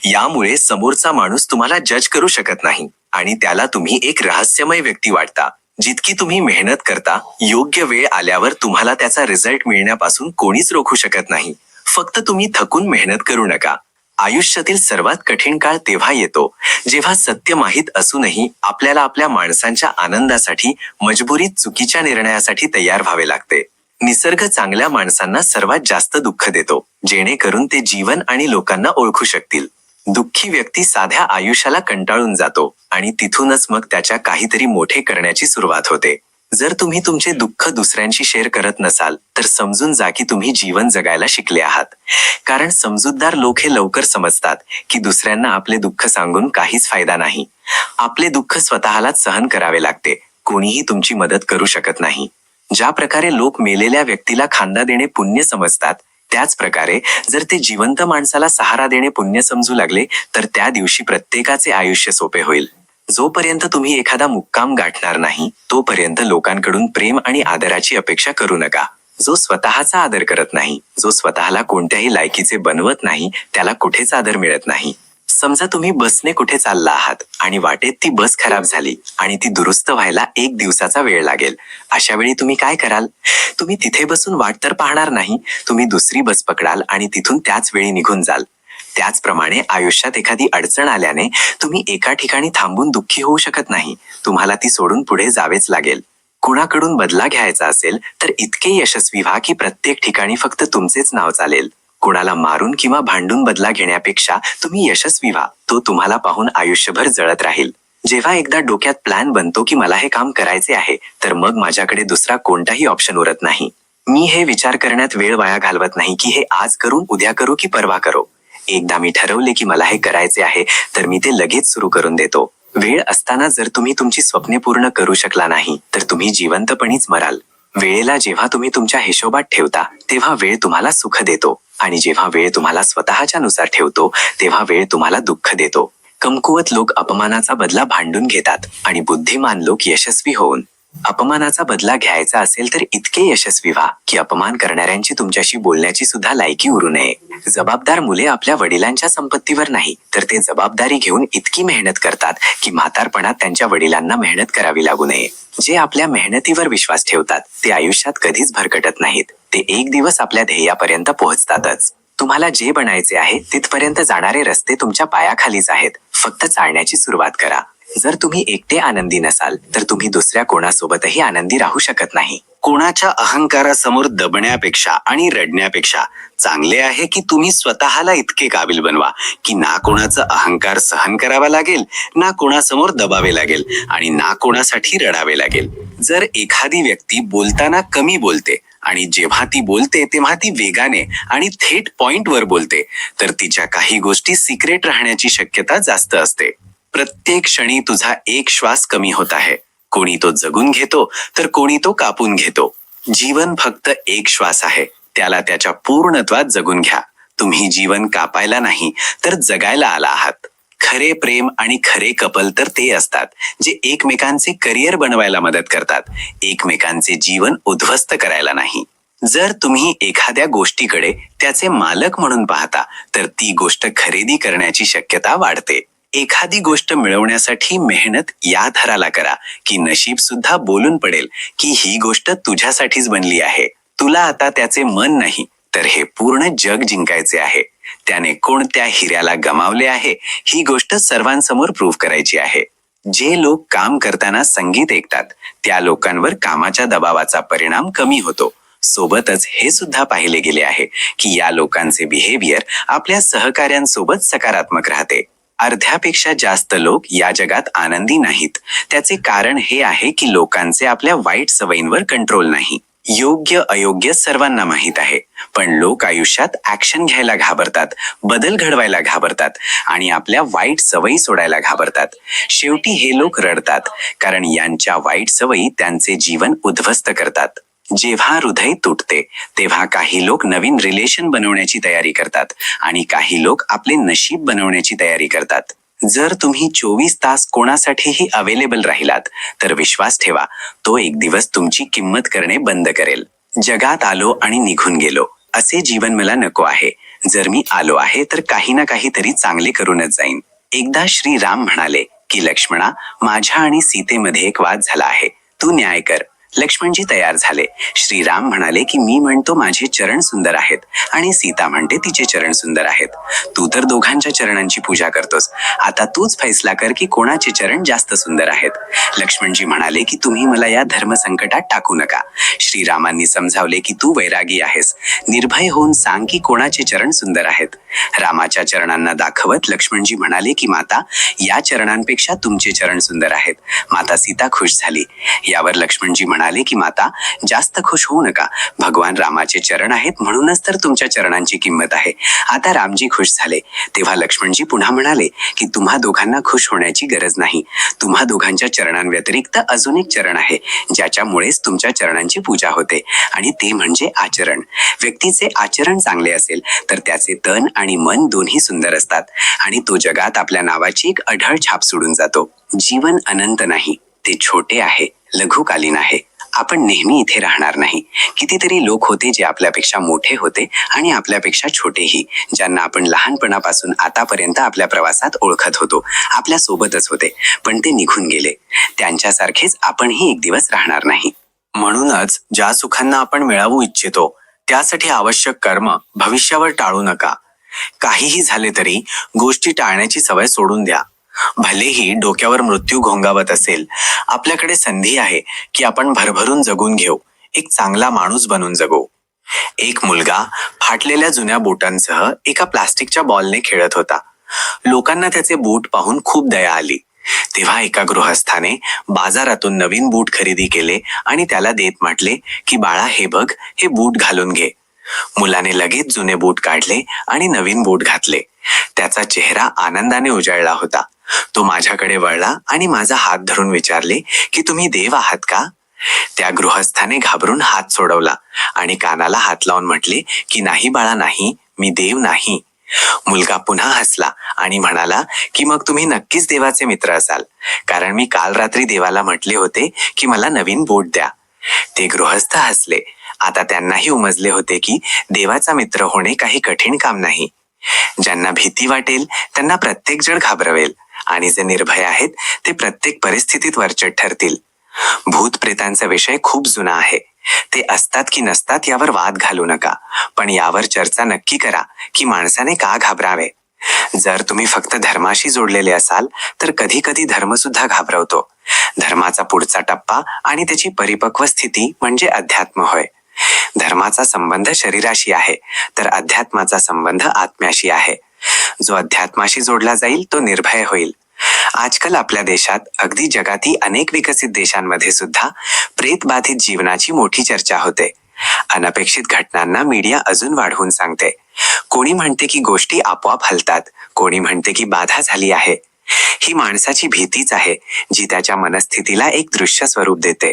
यामुळे समोरचा माणूस तुम्हाला जज करू शकत नाही आणि त्याला तुम्ही एक रहस्यमय व्यक्ती वाटता. जितकी तुम्ही मेहनत करता, योग्य वेळ आल्यावर तुम्हाला त्याचा रिझल्ट मिळण्यापासून कोणीच रोखू शकत नाही. फक्त तुम्ही थकून मेहनत करू नका. आयुष्यातील सर्वात कठीण काळ तेव्हा येतो जेव्हा सत्य माहीत असूनही आपल्याला आपल्या माणसांच्या आनंदासाठी मजबुरीत चुकीच्या निर्णयासाठी तयार व्हावे लागते. निसर्ग चांगल्या माणसांना सर्वात जास्त दुःख देतो, जेणेकरून ते जीवन आणि लोकांना ओळखू शकतील. दुःखी व्यक्ती साध्या आयुष्याला कंटाळून जातो आणि तिथूनच मग त्याच्या काहीतरी मोठे करण्याची सुरुवात होते. जर तुम्ही तुमचे दुःख दुसऱ्यांशी शेअर करत नसाल तर समजून जा की तुम्ही जीवन जगायला शिकले आहात. कारण समजूतदार लोक हे लवकर समजतात की दुसऱ्यांना आपले दुःख सांगून काहीच फायदा नाही. आपले दुःख स्वतःलाच सहन करावे लागते. कोणीही तुमची मदत करू शकत नाही. ज्या प्रकारे लोक मेलेल्या व्यक्तीला खांदा देणे पुण्य समजतात, त्याच प्रकारे जर ते जिवंत माणसाला सहारा देणे पुण्य समजू लागले तर त्या दिवशी प्रत्येकाचे आयुष्य सोपे होईल. जोपर्यंत तुम्ही एखादा मुक्काम गाठणार नाही तोपर्यंत लोकांकडून प्रेम आणि आदराची अपेक्षा करू नका. जो स्वतःचा आदर करत नाही, जो स्वतःला कोणत्याही लायकीचे बनवत नाही, त्याला कुठेच आदर मिळत नाही. समजा तुम्ही बसने कुठे चालला आहात आणि वाटेत ती बस खराब झाली आणि ती दुरुस्त व्हायला 1 दिवसाचा वेळ लागेल. अशा वेळी तुम्ही काय कराल? तुम्ही तिथे बसून वाट तर पाहणार नाही, तुम्ही दुसरी बस पकडाल आणि तिथून त्याच वेळी निघून जाल. त्याचप्रमाणे आयुष्यात एखादी अडचण आल्याने तुम्ही एका ठिकाणी थांबून दुःखी होऊ शकत नाही. तुम्हाला ती सोडून पुढे जावेच लागेल. कुणाकडून बदला घ्यायचा असेल तर इतके यशस्वी व्हा की प्रत्येक ठिकाणी फक्त तुमचेच नाव चालेल. कुणाला मारून किंवा भांडून बदला घेण्यापेक्षा तुम्ही यशस्वी व्हा. तो तुम्हाला पाहून आयुष्यभर जळत राहील. जेव्हा एकदा डोक्यात प्लॅन बनतो की मला हे काम करायचे आहे, तर मग माझ्याकडे दुसरा कोणताही ऑप्शन उरत नाही. मी हे विचार करण्यात वेळ वाया घालवत नाही की हे आज करू, उद्या करू की परवा करू. एकदा मी ठरवले की मला हे करायचे आहे तर मी ते लगेच सुरू करून देतो. वेळ असताना जर तुम्ही तुमची स्वप्ने पूर्ण करू शकला नाही तर तुम्ही जिवंतपणीच मराल. वेळेला जेव्हा तुम्ही तुमच्या हिशोबात ठेवता तेव्हा वेळ तुम्हाला सुख देतो, आणि जेव्हा वेळ तुम्हाला स्वतःच्या नुसार ठेवतो तेव्हा वेळ तुम्हाला दुःख देतो. कमकुवत लोक अपमानाचा बदला भांडून घेतात आणि बुद्धिमान लोक यशस्वी होऊन अपमानाचा बदला घ्यायचा असेल तर इतके यशस्वी व्हा की अपमान करणाऱ्यांची तुमच्याशी बोलण्याची सुद्धा लायकी उरू नये. जबाबदार मुले आपल्या वडिलांच्या संपत्तीवर नाही तर ते जबाबदारी घेऊन इतकी मेहनत करतात की म्हातारपणात त्यांच्या वडिलांना मेहनत करावी लागू नये. जे आपल्या मेहनतीवर विश्वास ठेवतात ते आयुष्यात कधीच भरकटत नाहीत. ते एक दिवस आपल्या ध्येयापर्यंत पोहोचतातच. तुम्हाला जे बनायचे आहे तिथपर्यंत जाणारे रस्ते तुमच्या पायाखालीच आहेत. फक्त चालण्याची सुरुवात करा. जर तुम्ही एकटे आनंदी नसाल तर तुम्ही दुसऱ्या कोणासोबतही आनंदी राहू शकत नाही. कोणाच्या अहंकारासमोर दबण्यापेक्षा आणि रडण्यापेक्षा चांगले आहे की तुम्ही स्वतःला इतके काबिल बनवा की ना कोणाचा अहंकार सहन करावा लागेल, ना कोणासमोर दबावे लागेल आणि ना कोणासाठी रडावे लागेल. जर एखादी व्यक्ती बोलताना कमी बोलते आणि जेव्हा ती बोलते तेव्हा ती वेगाने आणि थेट पॉइंटवर बोलते तर तिच्या काही गोष्टी सिक्रेट राहण्याची शक्यता जास्त असते. प्रत्येक क्षणी तुझा एक श्वास कमी होत आहे. कोणी तो जगून घेतो तर कोणी तो कापून घेतो. जीवन फक्त एक श्वास आहे, त्याला त्याच्या पूर्णत्वात जगून घ्या. तुम्ही जीवन कापायला नाही तर जगायला आला आहात. खरे प्रेम आणि खरे कपल तर ते असतात जे एकमेकांचे करिअर बनवायला मदत करतात, एकमेकांचे जीवन उद्ध्वस्त करायला नाही. जर तुम्ही एखाद्या गोष्टीकडे त्याचे मालक म्हणून पाहता तर ती गोष्ट खरेदी करण्याची शक्यता वाढते. एखादी गोष्ट मिळवण्यासाठी मेहनत या थराला करा की नशीब सुद्धा बोलून पडेल की ही गोष्ट तुझ्यासाठीच बनली आहे. तुला आता त्याचे मन नाही तर हे पूर्ण जग जिंकायचे आहे. त्याने कोणत्या हिऱ्याला गमावले आहे ही गोष्ट सर्वांसमोर प्रूव्ह करायची आहे. जे लोक काम करताना संगीत ऐकतात त्या लोकांवर कामाच्या दबावाचा परिणाम कमी होतो. सोबतच हे सुद्धा पाहिले गेले आहे की या लोकांचे बिहेवियर आपल्या सहकाऱ्यांसोबत सकारात्मक राहते. अर्ध्यापेक्षा जास्त लोक या जगात आनंदी नाहीत. त्याचे कारण हे आहे की लोकांचे आपल्या वाईट सवयींवर कंट्रोल नाही. योग्य अयोग्य सर्वांना माहीत आहे, पण लोक आयुष्यात ऍक्शन घ्यायला घाबरतात, बदल घडवायला घाबरतात आणि आपल्या वाईट सवयी सोडायला घाबरतात. शेवटी हे लोक रडतात कारण यांच्या वाईट सवयी त्यांचे जीवन उद्ध्वस्त करतात. जेव्हा हृदय तुटते तेव्हा काही लोक नवीन रिलेशन बनवण्याची तयारी करतात आणि काही लोक आपले नशीब बनवण्याची तयारी करतात. जर तुम्ही 24 तास कोणासाठीही अवेलेबल राहिलात तर विश्वास ठेवा, तो एक दिवस तुमची किंमत करणे बंद करेल. जगात आलो आणि निघून गेलो असे जीवन मला नको आहे. जर मी आलो आहे तर काही ना काहीतरी चांगले करूनच जाईन. एकदा श्रीराम म्हणाले की लक्ष्मणा, माझ्या आणि सीतेमध्ये एक वाद झाला आहे, तू न्याय कर. लक्ष्मणजी तयार झाले. श्रीराम म्हणाले की मी म्हणतो माझे चरण सुंदर आहेत आणि सीता म्हणते तिचे चरण सुंदर आहेत. तू तर दोघांच्या चरणांची पूजा करतोस, आता तूच फैसला कर की कोणाचे चरण जास्त सुंदर आहेत. लक्ष्मणजी म्हणाले की तुम्ही मला या धर्मसंकटात टाकू नका. श्रीरामांनी समजावले की तू वैरागी आहेस, निर्भय होऊन सांग की कोणाचे चरण सुंदर आहेत. रामाच्या चरणांना दाखवत लक्ष्मणजी म्हणाले की माता, या चरणांपेक्षा तुमचे चरण सुंदर आहेत. माता सीता खुश झाली. यावर लक्ष्मणजी म्हणाले की माता, जास्त खुश होऊ नका, भगवान रामाचे चरण आहेत म्हणूनच तर तुमच्या चरणांची किंमत आहे. आता रामजी खुश झाले. तेव्हा लक्ष्मणजी पुन्हा म्हणाले की तुम्हा दोघांना खुश होण्याची गरज नाही. तुम्हा दोघांच्या चरणांव्यतिरिक्त अजून एक चरण आहे ज्याच्यामुळेच तुमच्या चरणांची पूजा होते, आणि ते म्हणजे आचरण. व्यक्तीचे आचरण चांगले असेल तर त्याचे तन आणि मन दोन्ही सुंदर असतात आणि तो जगात आपल्या नावाची एक अढळ छाप सोडून जातो. जीवन अनंत नाही, ते छोटे आहे, लघुकालीन आहे. आपण नेहमी इथे राहणार नाही. कितीतरी लोक होते जे आपल्यापेक्षा मोठे होते आणि आपल्यापेक्षा छोटेही, ज्यांना आपण लहानपणापासून आतापर्यंत आपल्या प्रवासात ओळखत होतो, आपल्या सोबतच होते, पण ते निघून गेले. त्यांच्यासारखेच आपणही एक दिवस राहणार नाही. म्हणूनच ज्या सुखांना आपण मिळवू इच्छितो त्यासाठी आवश्यक कर्म भविष्यावर टाळू नका. काहीही झाले तरी गोष्टी टाळण्याची सवय सोडून द्या. भलेही डोक्यावर मृत्यू घोंगावत असेल, आपल्याकडे संधी आहे की आपण भरभरून जगून घेऊ, एक चांगला माणूस बनून जगू. एक मुलगा फाटलेल्या जुन्या बोटांसह एका प्लास्टिकच्या बॉलने खेळत होता. लोकांना त्याचे बूट पाहून खूप दया आली. तेव्हा एका गृहस्थाने बाजारातून नवीन बूट खरेदी केले आणि त्याला देत म्हटले की बाळा, हे बघ, हे बूट घालून घे. मुलाने लगेच जुने बूट काढले आणि नवीन बूट घातले. त्याचा चेहरा आनंदाने उजळला होता. तो माझ्याकडे वळला आणि माझा हात धरून विचारले की तुम्ही देव आहात का? त्या गृहस्थाने घाबरून हात सोडवला आणि कानाला हात लावून म्हटले की नाही बाळा, नाही, मी देव नाही. मुलगा पुन्हा हसला आणि म्हणाला की मग तुम्ही नक्कीच देवाचे मित्र असाल, कारण मी काल रात्री देवाला म्हटले होते की मला नवीन बूट द्या. ते गृहस्थ हसले. आता त्यांनाही उमजले होते की देवाचा मित्र होणे काही कठीण काम नाही. ज्यांना भीती वाटेल त्यांना प्रत्येक जण घाबरवेल आणि जे निर्भय आहेत ते प्रत्येक परिस्थितीत वरचढ ठरतील. भूत प्रेतांचा विषय खूप जुना आहे. ते असतात की नसतात यावर वाद घालू नका, पण यावर चर्चा नक्की करा की माणसाने का घाबरावे. जर तुम्ही फक्त धर्माशी जोडलेले असाल तर कधी कधी धर्म सुद्धा घाबरवतो. धर्माचा पुढचा टप्पा आणि त्याची परिपक्व स्थिती म्हणजे अध्यात्म होय. धर्माचा संबंध शरीराशी आहे तर अध्यात्माचा संबंध आत्म्याशी आहे. जो अध्यात्माशी जोडला जाईल तो निर्भय होईल. आजकाल आपल्या देशात, अगदी जगातील अनेक विकसित देशांमध्ये सुद्धा प्रेतबाधित जीवनाची मोठी चर्चा होते. अनपेक्षित घटनांना मीडिया अजून वाढवून सांगते. कोणी म्हणते की गोष्टी आपोआप हलतात, कोणी म्हणते की बाधा झाली आहे. ही माणसाची भीतीच आहे जी त्याच्या मनस्थितीला एक दृश्य स्वरूप देते.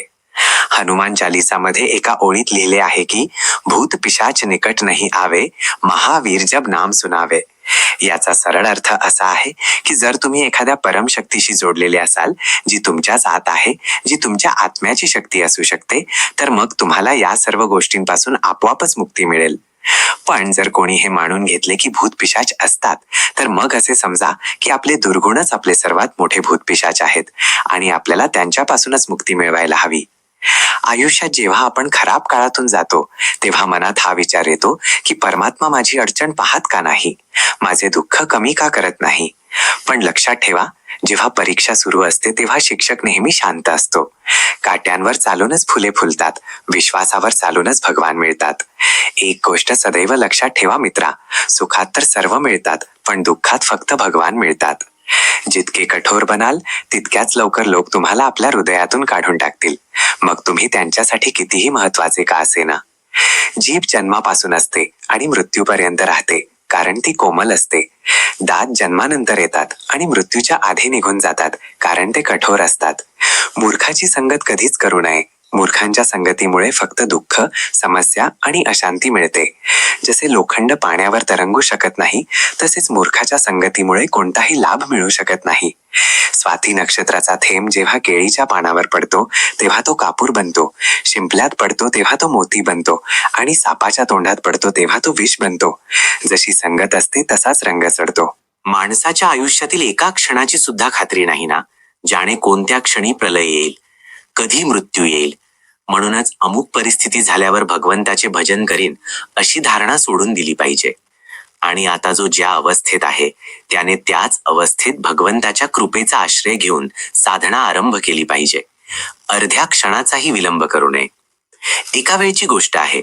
हनुमान चालीसामध्ये एका ओळीत लिहिले आहे की भूत पिशाच निकट नहीं आवे, महावीर जब नाम सुनावे. याचा सरळ अर्थ असा आहे की जर तुम्ही एखाद्या परमशक्तीशी जोडलेले असाल, जी तुमच्याच आत आहे, जी तुमच्या आत्म्याची शक्ती असू शकते, तर मग तुम्हाला या सर्व गोष्टींपासून आपोआपच मुक्ती मिळेल. पण जर कोणी हे मानून घेतले की भूत पिशाच असतात, तर मग असे समजा की आपले दुर्गुणच आपले सर्वात मोठे भूत पिशाच आहेत आणि आपल्याला त्यांच्यापासूनच मुक्ती मिळवायला हवी. आयुष्यात जेव्हा आपण खराब काळातून जातो तेव्हा मनात हा विचार येतो की परमात्मा माझी अडचण पाहत का नाही, माझे दुःख कमी का करत नाही. पण लक्षात ठेवा, जेव्हा परीक्षा सुरू असते तेव्हा शिक्षक नेहमी शांत असतो. काट्यांवर चालूनच फुले फुलतात, विश्वासावर चालूनच भगवान मिळतात. एक गोष्ट सदैव लक्षात ठेवा मित्रा, सुखात तर सर्व मिळतात पण दुःखात फक्त भगवान मिळतात. जितके कठोर बनाल तितक्याच लवकर लोक तुम्हाला आपल्या हृदयातून काढून टाकतील, मग तुम्ही त्यांच्यासाठी कितीही महत्वाचे का असेना. जीभ जन्मापासून असते आणि मृत्यूपर्यंत राहते, कारण ती कोमल असते. दात जन्मानंतर येतात आणि मृत्यूच्या आधी निघून जातात, कारण ते कठोर असतात. मूर्खाची संगत कधीच करू नये. मूर्खांच्या संगतीमुळे फक्त दुःख, समस्या आणि अशांती मिळते. जसे लोखंड पाण्यावर तरंगू शकत नाही, तसेच मूर्खाच्या संगतीमुळे कोणताही लाभ मिळू शकत नाही. स्वाती नक्षत्राचा थेंब जेव्हा केळीच्या पानावर पडतो तेव्हा तो कापूर बनतो, शिंपल्यात पडतो तेव्हा तो मोती बनतो आणि सापाच्या तोंडात पडतो तेव्हा तो विष बनतो. जशी संगत असते तसाच रंग चढतो. माणसाच्या आयुष्यातील एका क्षणाची सुद्धा खात्री नाही ना, ज्याने कोणत्या क्षणी प्रलय येईल, कधी मृत्यू येईल. म्हणूनच अमुक परिस्थिती झाल्यावर भगवंताचे भजन करीन अशी धारणा सोडून दिली पाहिजे. आणि आता जो ज्या अवस्थेत आहे त्याने त्याच अवस्थेत भगवंताच्या कृपेचा आश्रय घेऊन साधना आरंभ केली पाहिजे. अर्ध्या क्षणाचाही विलंब करू नये. एका वेळची गोष्ट आहे.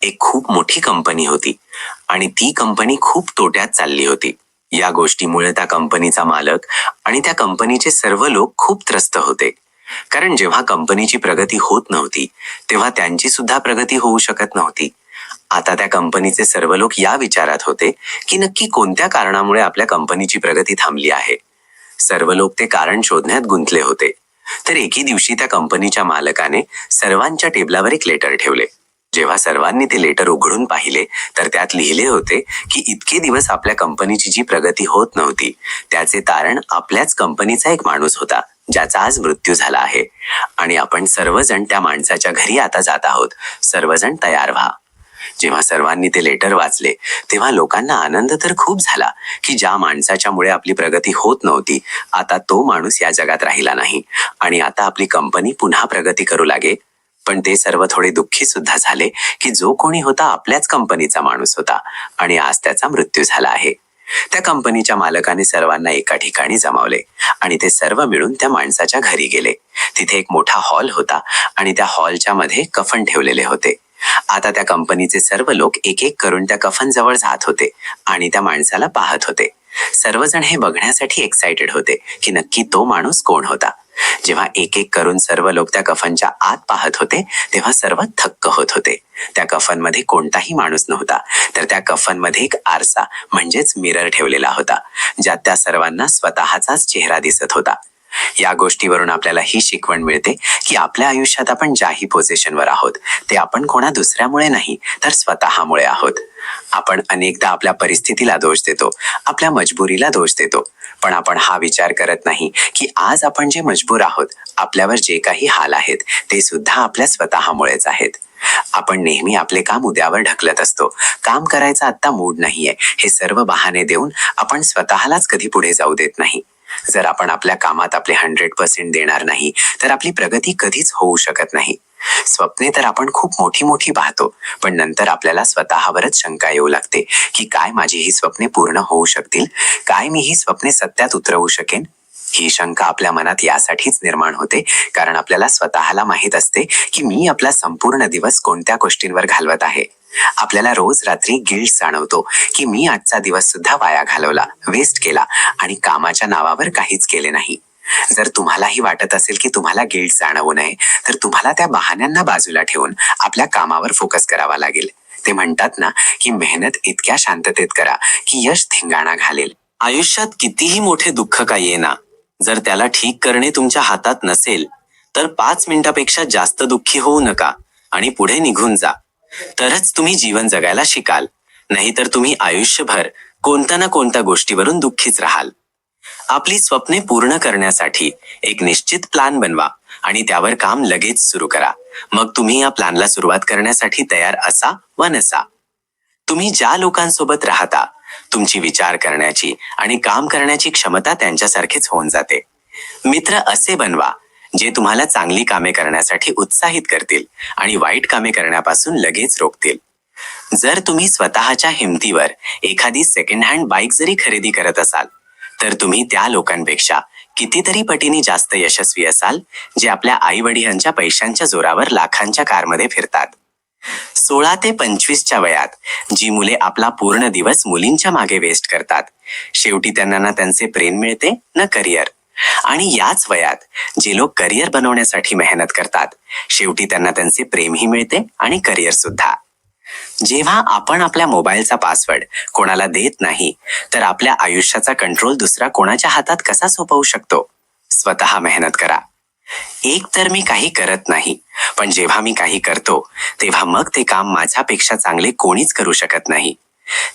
एक खूप मोठी कंपनी होती आणि ती कंपनी खूप तोट्यात चालली होती. या गोष्टीमुळे त्या कंपनीचा मालक आणि त्या कंपनीचे सर्व लोक खूप त्रस्त होते. कारण जेव्हा कंपनीची प्रगती होत नव्हती तेव्हा त्यांची सुद्धा प्रगती होऊ शकत नव्हती. आता त्या कंपनीचे सर्व लोक या विचारात होते की नक्की कोणत्या कारणामुळे आपल्या कंपनीची प्रगती थांबली आहे. सर्व लोक ते कारण शोधण्यात गुंतले होते. तर एके दिवशी त्या कंपनीच्या मालकाने सर्वांच्या टेबलावर एक लेटर ठेवले. जेव्हा सर्वांनी ते लेटर उघडून पाहिले तर त्यात लिहिले होते की इतके दिवस आपल्या कंपनीची जी प्रगती होत नव्हती त्याचे तारण आपल्याच कंपनीचा एक माणूस होता, ज्याचा आज मृत्यू झाला आहे आणि आपण सर्वजण त्या माणसाच्या घरी आता जात आहोत. सर्वजण तयार व्हा. जेव्हा सर्वांनी ते लेटर वाचले तेव्हा लोकांना आनंद तर खूप झाला की ज्या माणसाच्यामुळे आपली प्रगती होत नव्हती आता तो माणूस या जगात राहिला नाही आणि आता आपली कंपनी पुन्हा प्रगती करू लागे. पण ते सर्व थोडे दुःखी सुद्धा झाले की जो कोणी होता आपल्याच कंपनीचा माणूस होता आणि आज त्याचा मृत्यू झाला आहे. त्या कंपनीच्या मालकाने सर्वांना एका ठिकाणी जमावले आणि ते सर्व मिळून त्या माणसाच्या घरी गेले. तिथे एक मोठा हॉल होता आणि त्या हॉलच्या मध्ये कफन ठेवलेले होते. आता त्या कंपनीचे सर्व लोक एक एक करून त्या कफन जवळ जात होते आणि त्या माणसाला पाहत होते. सर्वजण हे बघण्यासाठी एक्साइटेड होते की नक्की तो माणूस कोण होता. जेव्हा एक एक करून सर्व लोक त्या कफनच्या आत पाहत होते तेव्हा सर्व थक्क होत होते. त्या कफनमध्ये कोणताही माणूस नव्हता, तर त्या कफनमध्ये एक आरसा म्हणजेच मिरर ठेवलेला होता, ज्यात त्या सर्वांना स्वतःचाच चेहरा दिसत होता. या गोष्टीवरून आपल्याला ही शिकवण मिळते की आपल्या आयुष्यात आपण ज्याही पोझिशनवर आहोत ते आपण कोणा दुसऱ्यामुळे नाही तर स्वतःमुळे आहोत. आपण अनेकदा आपल्या परिस्थितीला दोष देतो, आपल्या मजबुरीला दोष देतो, पण आपण हा विचार करत नाही की आज आपण जे मजबूर आहोत, आपल्यावर जे काही हाल आहेत ते सुद्धा आपल्या स्वतःमुळेच आहेत. आपण नेहमी आपले काम उद्यावर ढकलत असतो. काम करायचा आत्ता मूड नाहीये हे सर्व बहाणे देऊन आपण स्वतःलाच कधी पुढे जाऊ देत नाही. जर आपण आपल्या कामात आपले 100% देणार नाही तर आपली प्रगती कधीच होऊ शकत नाही. स्वप्ने तर आपण खूप मोठी मोठी पाहतो, पण नंतर आपल्याला स्वतःवरच शंका येऊ लागते की काय माझी ही स्वप्ने पूर्ण होऊ शकतील, काय मी ही स्वप्ने सत्यात उतरवू शकेन. ही शंका आपल्या मनात यासाठीच निर्माण होते कारण आपल्याला स्वतःला माहीत असते की मी आपला संपूर्ण दिवस कोणत्या गोष्टींवर घालवत आहे. आपल्याला रोज रात्री गिल्ट जाणवतो की मी आजचा दिवस सुद्धा वाया घालवला, वेस्ट केला आणि कामाच्या नावावर काहीच केले नाही. जर तुम्हालाही वाटत असेल की तुम्हाला गिल्ट जाणवू नये तर तुम्हाला त्या बहाण्यांना बाजूला ठेवून आपल्या कामावर फोकस करावा लागेल. ते म्हणतात ना की मेहनत इतक्या शांततेत करा की यश धिंगाणा घालेल. आयुष्यात कितीही मोठे दुःख का येना, जर त्याला ठीक करणे तुमच्या हातात नसेल तर 5 मिनिटापेक्षा जास्त दुःखी होऊ नका आणि पुढे निघून जा. तरच तुम्ही जीवन जगायला शिकाल. नाहीतर तुम्ही आयुष्यभर कोणत्या ना कोणत्या गोष्टीवरून दुःखीच राहाल. आपली स्वप्ने पूर्ण करण्यासाठी एक निश्चित प्लॅन बनवा आणि त्यावर काम लगेच सुरू करा. मग तुम्ही या प्लॅनला सुरुवात करण्यासाठी तयार असा व नसा. तुम्ही ज्या लोकांसोबत राहता तुमची विचार करण्याची आणि काम करण्याची क्षमता त्यांच्यासारखीच होऊन जाते. मित्र असे बनवा जे तुम्हाला चांगली कामे करण्यासाठी उत्साहित करतील आणि वाईट कामे करण्यापासून लगेच रोखतील. जर तुम्ही स्वतःच्या हिमतीवर एखादी सेकंड हँड बाईक जरी खरेदी करत असाल तर तुम्ही त्या लोकांपेक्षा कितीतरी पटीने जास्त यशस्वी असाल जे आपल्या आई वडिलांच्या पैशांच्या जोरावर लाखांच्या कारमध्ये फिरतात. 16 ते 25च्या वयात जी मुले आपला पूर्ण दिवस मुलींच्या मागे वेस्ट करतात, शेवटी त्यांना ना त्यांचे प्रेम मिळते ना करिअर. आणि याच वयात जे लोक करिअर बनवण्यासाठी मेहनत करतात, शेवटी त्यांना त्यांचे प्रेमही मिळते आणि करिअर सुद्धा. जेव्हा आपण आपल्या मोबाईलचा पासवर्ड कोणाला देत नाही तर आपल्या आयुष्याचा कंट्रोल दुसरा कोणाच्या हातात कसा सोपवू शकतो? स्वतः मेहनत करा. एक तर मी काही करत नाही, पण जेव्हा मी काही करतो तेव्हा मग ते काम माझ्यापेक्षा चांगले कोणीच करू शकत नाही.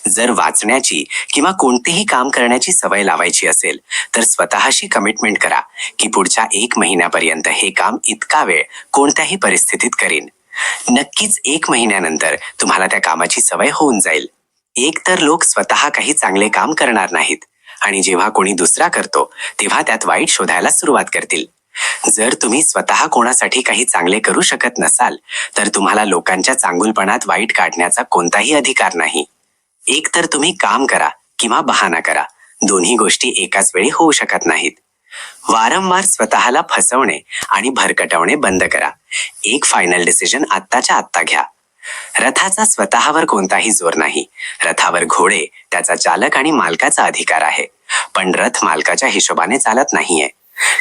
जर वाचण्याची किंवा कोणतेही काम करण्याची सवय लावायची असेल तर स्वतःशी कमिटमेंट करा की पुढच्या 1 महिन्यापर्यंत हे काम इतका वेळ कोणत्याही परिस्थितीत करीन. नक्कीच 1 महिन्यानंतर तुम्हाला त्या कामाची सवय होऊन जाईल. एक तर लोक स्वतः काही चांगले काम करणार नाहीत आणि जेव्हा कोणी दुसरा करतो तेव्हा त्यात वाईट शोधायला सुरुवात करतील. जर तुम्ही स्वतः कोणासाठी काही चांगले करू शकत नसाल तर तुम्हाला लोकांच्या चांगुलपणात वाईट काढण्याचा कोणताही अधिकार नाही. एक तर तुम्ही काम करा किंवा बहाणा करा, दोन्ही गोष्टी एकाच वेळी होऊ शकत नाहीत. वारंवार स्वतःला फसवणे आणि भरकटवणे बंद करा. एक फायनल डिसिजन आत्ताच्या आत्ता घ्या. रथाचा स्वतःवर कोणताही जोर नाही. रथावर घोडे, त्याचा चालक आणि मालकाचा अधिकार आहे, पण रथ मालकाच्या हिशोबाने चालत नाहीये.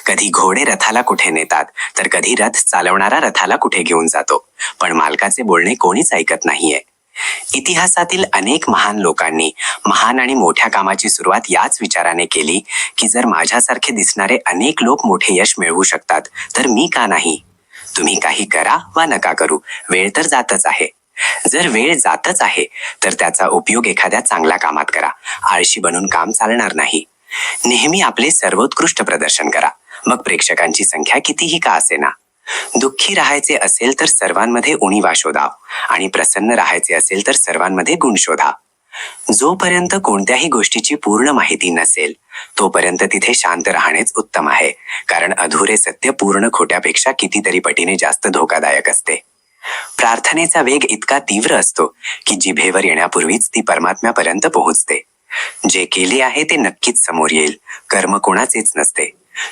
कधी घोडे रथाला कुठे नेतात तर कधी रथ चालवणारा रथाला कुठे घेऊन जातो, पण मालकाचे बोलणे कोणीच ऐकत नाहीये. इतिहासातील अनेक महान लोकांनी महान आणि मोठ्या कामाची सुरुवात याच विचाराने केली की जर माझ्यासारखे दिसणारे अनेक लोक मोठे यश मिळवू शकतात तर मी का नाही? तुम्ही काही करा वा नका करू, वेळ तर जातच आहे. जर वेळ जातच आहे तर त्याचा उपयोग एखाद्या चांगल्या कामात करा. आळशी बनून काम चालणार नाही. नेहमी आपले सर्वोत्कृष्ट प्रदर्शन करा, मग प्रेक्षकांची संख्या कितीही का असेना. दुःखी राहायचे असेल तर सर्वांमध्ये उणीवा शोधा आणि प्रसन्न राहायचे असेल तर सर्वांमध्ये गुण शोधा. जोपर्यंत कोणत्याही गोष्टीची पूर्ण माहिती नसेल तोपर्यंत तिथे शांत राहणेच उत्तम आहे, कारण अधुरे सत्य पूर्ण खोट्यापेक्षा कितीतरी पटीने जास्त धोकादायक असते. प्रार्थनेचा वेग इतका तीव्र असतो की जिभेवर येण्यापूर्वीच ती परमात्म्यापर्यंत पोहोचते. जे केले आहे ते नक्कीच समोर येईल. कर्म कोणाचेच नसते.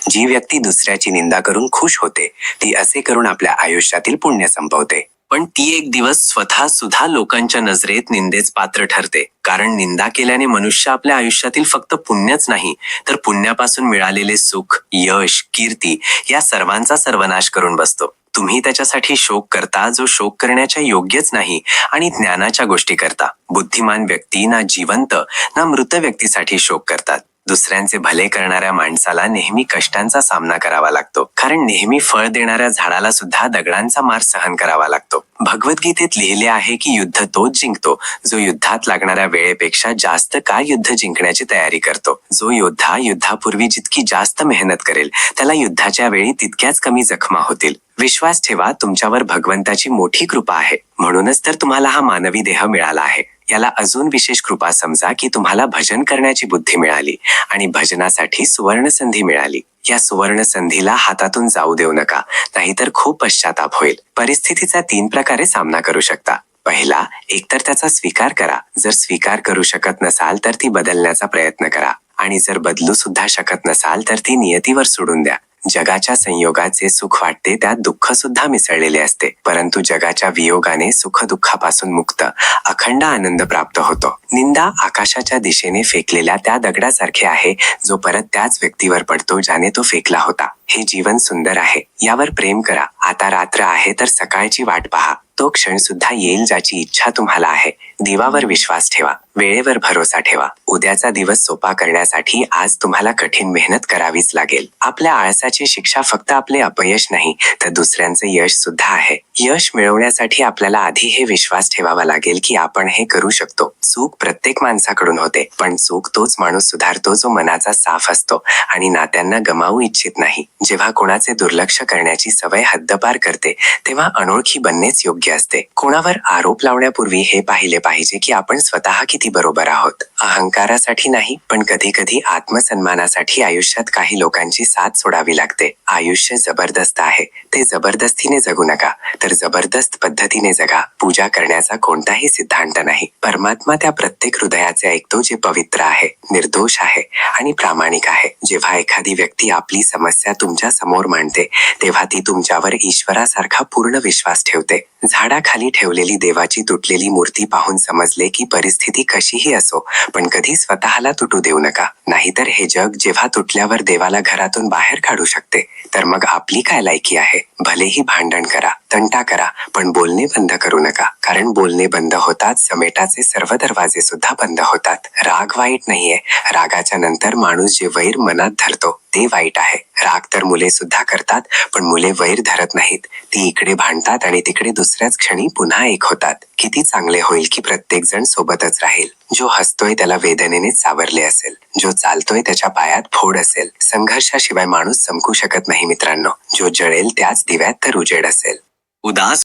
जी व्यक्ती दुसऱ्याची निंदा करून खुश होते ती असे करून आपल्या आयुष्यातील पुण्य संपवते. पण ती एक दिवस स्वतः सुद्धा लोकांच्या नजरेत निंदेच पात्र ठरते, कारण निंदा केल्याने मनुष्य आपल्या आयुष्यातील फक्त पुण्यच नाही तर पुण्यापासून मिळालेले सुख, यश, कीर्ती या सर्वांचा सर्वनाश करून बसतो. तुम्ही त्याच्यासाठी शोक करता जो शोक करण्याच्या योग्यच नाही, आणि ज्ञानाच्या गोष्टी करता. बुद्धिमान व्यक्ती ना जिवंत ना मृत व्यक्तीसाठी शोक करतात. दुसऱ्यांचे भले करणाऱ्या माणसाला नेहमी कष्टांचा सामना करावा लागतो, कारण नेहमी फळ देणाऱ्या झाडाला सुद्धा दगडांचा मार सहन करावा लागतो. भगवद्गीतेत लिहिले आहे की युद्ध तोच जिंकतो जो युद्धात लागणाऱ्या वेळेपेक्षा जास्त काळ युद्ध जिंकण्याची तयारी करतो. जो योद्धा युद्धापूर्वी जितकी जास्त मेहनत करेल त्याला युद्धाच्या वेळी तितक्याच कमी जखमा होतील. विश्वास ठेवा, तुमच्यावर भगवंताची मोठी कृपा आहे. म्हणूनच तर तुम्हाला हा मानवी देह मिळाला आहे. याला अजून विशेष कृपा समजा की तुम्हाला भजन करण्याची बुद्धी मिळाली आणि भजनासाठी सुवर्ण संधी मिळाली. या सुवर्ण संधीला हातातून जाऊ देऊ नका, नाहीतर खूप पश्चाताप होईल. परिस्थितीचा 3 प्रकारे सामना करू शकता. पहिला, एकतर त्याचा स्वीकार करा. जर स्वीकार करू शकत नसाल तर ती बदलण्याचा प्रयत्न करा, आणि जर बदलू सुद्धा शकत नसाल तर ती नियतीवर सोडून द्या. जगाच्या संयोगाचे सुख वाटते त्यात दुःख सुद्धा मिसळलेले असते, परंतु जगाच्या वियोगाने सुख दुःखापासून मुक्त अखंड आनंद प्राप्त होतो. निंदा आकाशाच्या दिशेने फेकलेल्या त्या दगडासारखे आहे जो परत त्याच व्यक्तीवर पडतो ज्याने तो फेकला होता. हे जीवन सुंदर आहे, यावर प्रेम करा. आता रात्र आहे तर सकाळची वाट पहा. तो क्षण सुद्धा येईल ज्याची इच्छा तुम्हाला आहे. देवावर विश्वास ठेवा, वेळेवर भरोसा ठेवा. उद्याचा दिवस सोपा करण्यासाठी आज तुम्हाला कठीण मेहनत करावीच लागेल. आपल्या आळसाची शिक्षा फक्त आपले अपयश नाही तर दुसऱ्यांचे यश सुद्धा आहे. यश मिळवण्यासाठी आपल्याला आधी हे विश्वास ठेवावा लागेल की आपण हे करू शकतो. चूक प्रत्येक माणसाकडून होते, पण चूक तोच माणूस सुधारतो जो मनाचा साफ असतो आणि नात्यांना गमावू इच्छित नाही. जेव्हा कोणाचे दुर्लक्ष करण्याची सवय हद्दपार करते तेव्हा अनोळखी बनणेच योग्य असते. कोणावर आरोप लावण्यापूर्वी हे पाहिले पाहिजे की आपण स्वतः किती बरोबर आहोत. अहंकारासाठी नाही, पण कधी कधी आत्मसन्मानासाठी आयुष्यात काही लोकांची साथ सोडावी लागते. आयुष्य जबरदस्त आहे, ते जबरदस्तीने जगू नका, तर जबरदस्त पद्धतीने जगा. पूजा करण्याचा कोणताही सिद्धांत नाही. परमात्मा त्या प्रत्येक हृदयाचे ऐकतो जे पवित्र आहे, निर्दोष आहे आणि प्रामाणिक आहे. जेव्हा एखादी व्यक्ती आपली समस्या तुमच्या समोर मांडते तेव्हा ती तुमच्यावर ईश्वरासारखा पूर्ण विश्वास ठेवते. झाडाखाली ठेवलेली देवाची तुटलेली मूर्ती पाहून समजले की परिस्थिती कशीही असो, पण कधी स्वतःला तुटू देऊ नका. नाहीतर हे जग जेव्हा तुटल्यावर देवाला घरातून बाहेर काढू शकते, तर मग आपली काय लायकी आहे? भलेही भांडण करा, तंटा करा, पण बोलणे बंद करू नका, कारण बोलणे बंद होतात समेटाचे सर्व दरवाजे सुद्धा बंद होतात. राग वाईट नाहीये, रागाच्या नंतर माणूस जे वैर मनात धरतो ते वाईट आहे. राग तर मुले सुद्धा करतात, पण मुले वैर धरत नाहीत. ती इकडे भांडतात आणि तिकडे दुसऱ्याच क्षणी पुन्हा एक होतात. किती चांगले होईल की प्रत्येक जण सोबतच राहील. जो हसतोय त्याला वेदनेने सावरले असेल, जो चालतोय त्याच्या पायात फोड असेल. संघर्षाशिवाय माणूस चमकू शकत नाही मित्रांनो. जो जळेल त्याच दिव्यात तर उजेड असेल. उदास